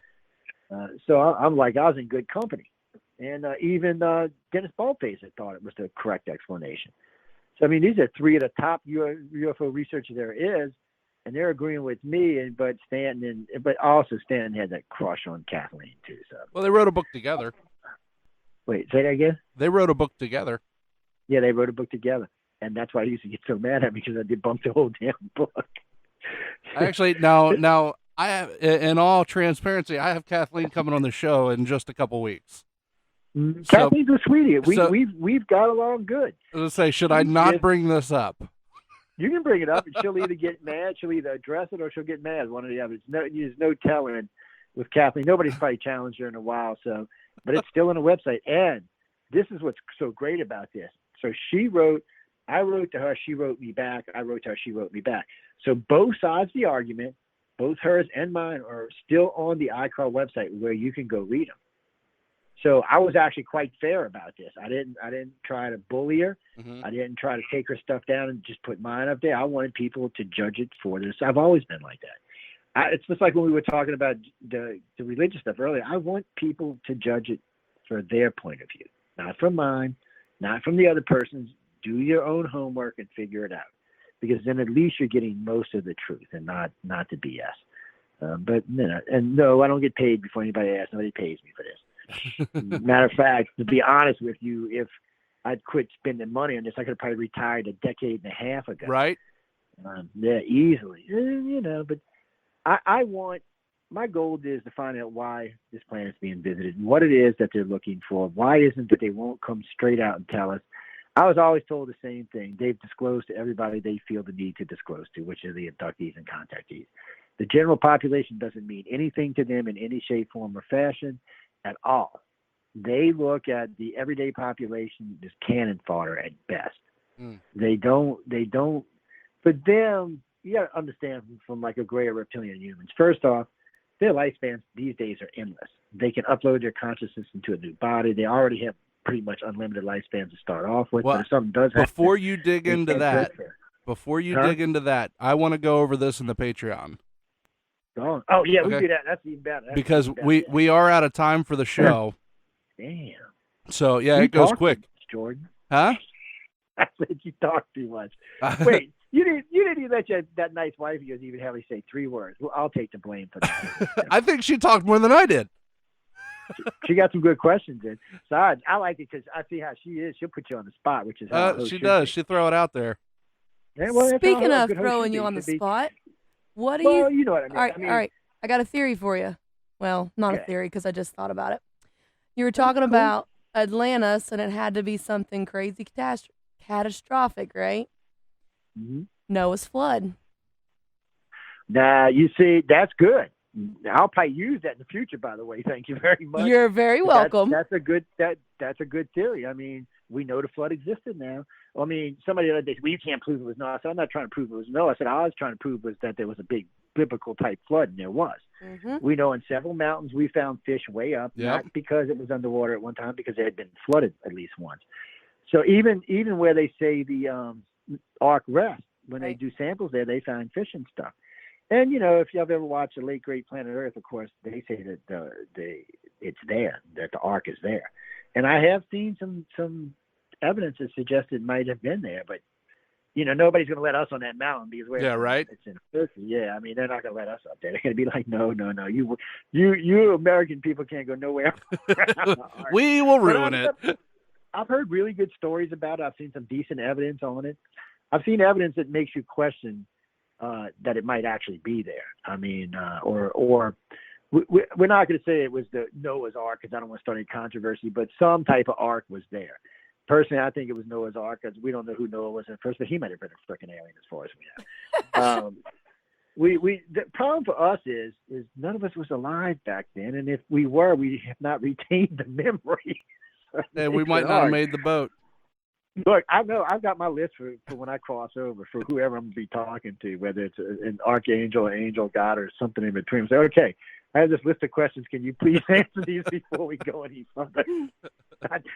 So I'm like, I was in good company. And even Dennis Baldfacer thought it was the correct explanation. So, I mean, these are three of the top UFO researchers there is, and they're agreeing with me. But Stanton had that crush on Kathleen too. So. Well, they wrote a book together. Wait, say that again? They wrote a book together. Yeah, they wrote a book together, and that's why I used to get so mad at me, because I debunked the whole damn book. Actually, now I have, in all transparency, I have Kathleen coming on the show in just a couple weeks. Kathleen's a sweetie. We've got along good. I was gonna say, should I not bring this up? You can bring it up, and she'll either get mad, she'll either address it, or she'll get mad. One or the other. There's no telling with Kathleen. Nobody's probably challenged her in a while, but it's still on the website. And this is what's so great about this. So I wrote to her, she wrote me back. I wrote to her, she wrote me back. So both sides of the argument, both hers and mine, are still on the ICAR website, where you can go read them. So I was actually quite fair about this. I didn't try to bully her. I didn't try to take her stuff down and just put mine up there. I wanted people to judge it for this. I've always been like that. It's just like when we were talking about the religious stuff earlier. I want people to judge it for their point of view, not from mine, not from the other person's. Do your own homework and figure it out, because then at least you're getting most of the truth and not the BS. But no, I don't get paid before anybody asks. Nobody pays me for this. Matter of fact, to be honest with you, if I'd quit spending money on this, I could have probably retired a decade and a half ago. Right? Yeah, easily. But my goal is to find out why this planet's being visited and what it is that they're looking for. Why isn't that they won't come straight out and tell us? I was always told the same thing. They've disclosed to everybody they feel the need to disclose to, which are the abductees and contactees. The general population doesn't mean anything to them in any shape, form, or fashion at all. They look at the everyday population as cannon fodder at best. They don't, for them, you got to understand from like a gray or reptilian humans. First off, their lifespans these days are endless. They can upload their consciousness into a new body. They already have pretty much unlimited lifespans to start off with. Well, but if something does happen, before you dig into that, I want to go over this in the Patreon. Oh yeah, we do that. That's even better. Because we are out of time for the show. Damn. So yeah, it goes quick. Jordan. Huh? I said you talk too much. Wait, you didn't even let that nice wife of yours even have me say 3 words. Well, I'll take the blame for that. I think she talked more than I did. She got some good questions in. So I like it because I see how she is. She'll put you on the spot, which is how she does. She throw it out there. Yeah, well, speaking of throwing you on the spot, what do you? You know what I mean. All right. I got a theory for you. Well, not a Okay. theory because I just thought about it. You were talking about Atlantis, and it had to be something crazy catastrophic, right? Mm-hmm. Noah's flood. Now, you see, that's good. I'll probably use that in the future, by the way. Thank you very much. You're very welcome. That's a good theory. I mean, we know the flood existed now. I mean, somebody the other day said, well, you can't prove it was Noah. I said, I'm not trying to prove it was Noah. I said, all I was trying to prove was that there was a big biblical type flood, and there was. Mm-hmm. We know in several mountains we found fish way up, not because it was underwater at one time, because it had been flooded at least once. So even where they say the ark rests, when they do samples there, they find fish and stuff. And, you know, if you've ever watched the late great Planet Earth, of course, they say that it's there, that the ark is there. And I have seen some evidence that suggests it might have been there, but, you know, nobody's going to let us on that mountain because it's in Turkey. Yeah, I mean, they're not going to let us up there. They're going to be like, no, you American people can't go nowhere. We will ruin it. I've heard really good stories about it. I've seen some decent evidence on it. I've seen evidence that makes you question that it might actually be there. I mean, or we're not going to say it was the Noah's Ark because I don't want to start any controversy, but some type of ark was there. Personally, I think it was Noah's Ark because we don't know who Noah was at first, but he might have been a freaking alien as far as we know. The problem for us is none of us was alive back then, and if we were, we have not retained the memory. And we might not have made the boat. Look, I know I've got my list for when I cross over for whoever I'm going to be talking to, whether it's an archangel, angel, God, or something in between. So, okay, I have this list of questions. Can you please answer these before we go any further?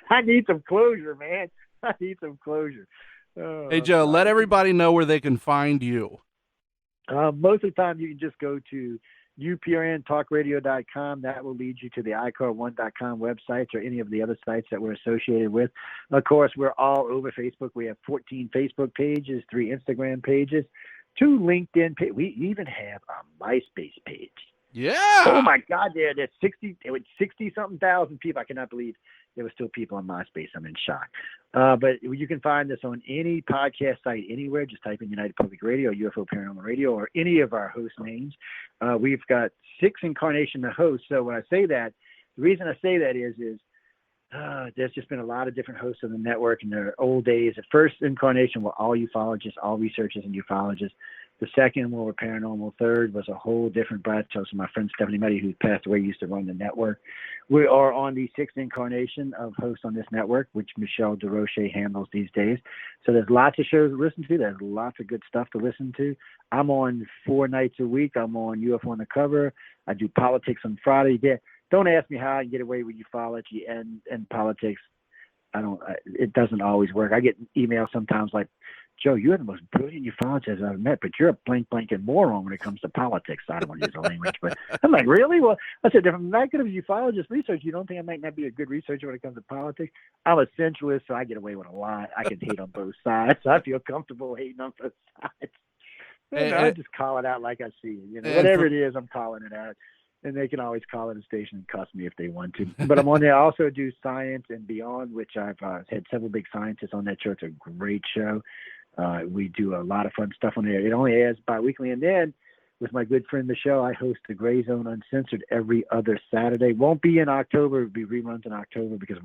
I need some closure, man. I need some closure. Hey, Joe, let everybody know where they can find you. Most of the time, you can just go to uprntalkradio.com. That will lead you to the ICAR1.com websites or any of the other sites that we're associated with. Of course, we're all over Facebook. We have 14 Facebook pages, 3 Instagram pages, 2 LinkedIn pages. We even have a MySpace page. Yeah. Oh my God, there's 60-something thousand people. I cannot believe there were still people on MySpace. I'm in shock. But you can find us on any podcast site anywhere. Just type in United Public Radio, UFO Paranormal Radio, or any of our host names. We've got 6 incarnations of hosts. So when I say that, the reason I say that is there's just been a lot of different hosts on the network in the old days. The first incarnation were all ufologists, all researchers and ufologists. The second one were paranormal. Third was a whole different branch. So my friend Stephanie Muddy, who passed away, used to run the network. We are on the 6th incarnation of hosts on this network, which Michelle DeRoche handles these days. So there's lots of shows to listen to. There's lots of good stuff to listen to. I'm on 4 nights a week. I'm on UFO on the Cover. I do politics on Friday. Don't ask me how I can get away with ufology and politics. It doesn't always work. I get emails sometimes like, Joe, you're the most brilliant ufologist I've met, but you're a blanking moron when it comes to politics. I don't want to use the language, but I'm like, really? Well, I said, if I'm not good at ufologist research, you don't think I might not be a good researcher when it comes to politics? I'm a centralist, so I get away with a lot. I can hate on both sides. I feel comfortable hating on both sides. I just call it out like I see it. Whatever it is, I'm calling it out. And they can always call it a station and cuss me if they want to. But I'm on there. I also do Science and Beyond, which I've had several big scientists on that show. It's a great show. We do a lot of fun stuff on there. It only airs bi-weekly. And then with my good friend Michelle, I host the Gray Zone Uncensored every other Saturday. Won't be in October. It'll be reruns in October because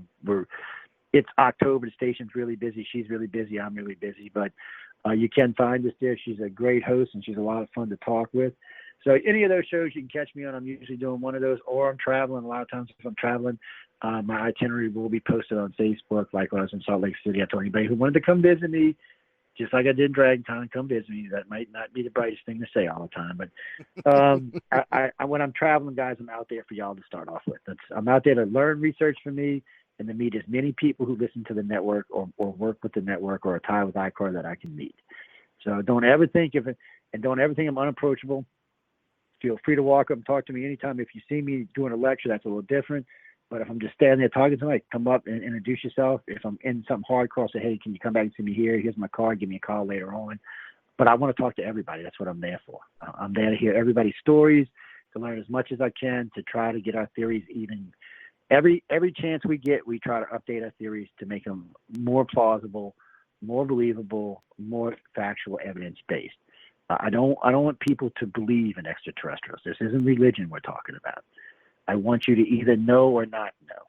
it's October. The station's really busy. She's really busy. I'm really busy. But you can find us there. She's a great host, and she's a lot of fun to talk with. So any of those shows you can catch me on. I'm usually doing one of those, or I'm traveling. A lot of times if I'm traveling, my itinerary will be posted on Facebook. Like when I was in Salt Lake City, I told anybody who wanted to come visit me, just like I did in Dragon Con, come visit me. That might not be the brightest thing to say all the time, but I when I'm traveling, guys, I'm out there for y'all to start off with. I'm out there to learn research from me and to meet as many people who listen to the network or work with the network or are tied with ICAR that I can meet. So don't ever think I'm unapproachable. Feel free to walk up and talk to me anytime. If you see me doing a lecture, that's a little different. But if I'm just standing there talking to somebody, come up and introduce yourself. If I'm in something hardcore, say, hey, can you come back and see me here? Here's my card. Give me a call later on. But I want to talk to everybody. That's what I'm there for. I'm there to hear everybody's stories, to learn as much as I can, to try to get our theories even. Every chance we get, we try to update our theories to make them more plausible, more believable, more factual, evidence-based. I don't want people to believe in extraterrestrials. This isn't religion we're talking about. I want you to either know or not know.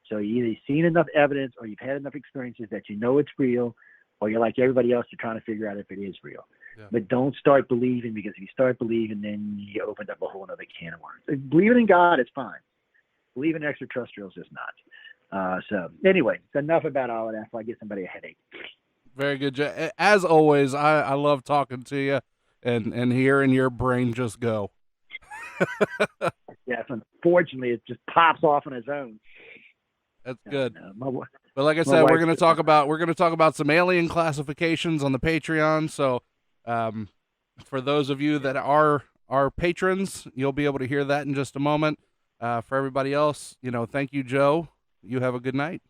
So you either seen enough evidence or you've had enough experiences that you know it's real, or you're like everybody else, you're trying to figure out if it is real. Yeah. But don't start believing, because if you start believing, then you opened up a whole other can of worms. Believing in God is fine. Believing in extraterrestrials is not. So anyway, enough about all of that before I get somebody a headache. Very good. As always, I love talking to you and hearing your brain just go. Yes, unfortunately, it just pops off on its own. That's good. But like I said, we're going to talk about some alien classifications on the Patreon. So for those of you that are our patrons, you'll be able to hear that in just a moment. For everybody else, thank you, Joe. You have a good night.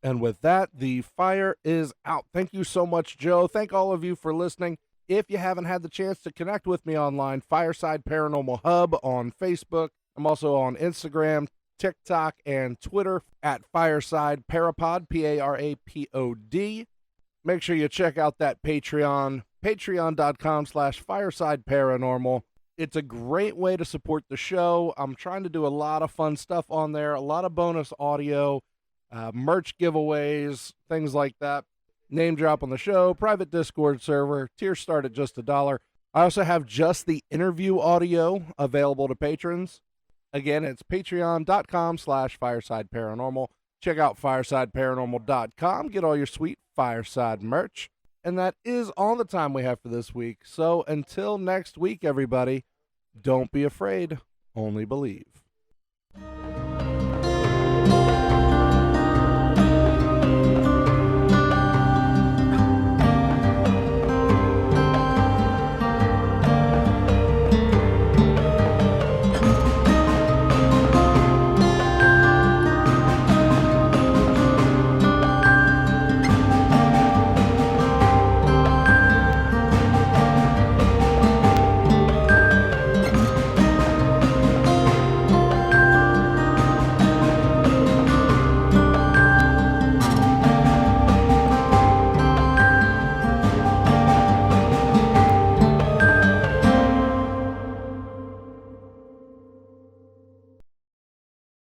And with that, the fire is out. Thank you so much, Joe. Thank all of you for listening. If you haven't had the chance to connect with me online, Fireside Paranormal Hub on Facebook. I'm also on Instagram, TikTok, and Twitter at Fireside Parapod, Parapod. Make sure you check out that Patreon, patreon.com/Fireside Paranormal. It's a great way to support the show. I'm trying to do a lot of fun stuff on there, a lot of bonus audio, merch giveaways, things like that. Name drop on the show, private Discord server, tiers start at just $1. I also have just the interview audio available to patrons. Again, it's patreon.com/Fireside Paranormal. Check out firesideparanormal.com. Get all your sweet Fireside merch. And that is all the time we have for this week. So until next week, everybody, don't be afraid, only believe.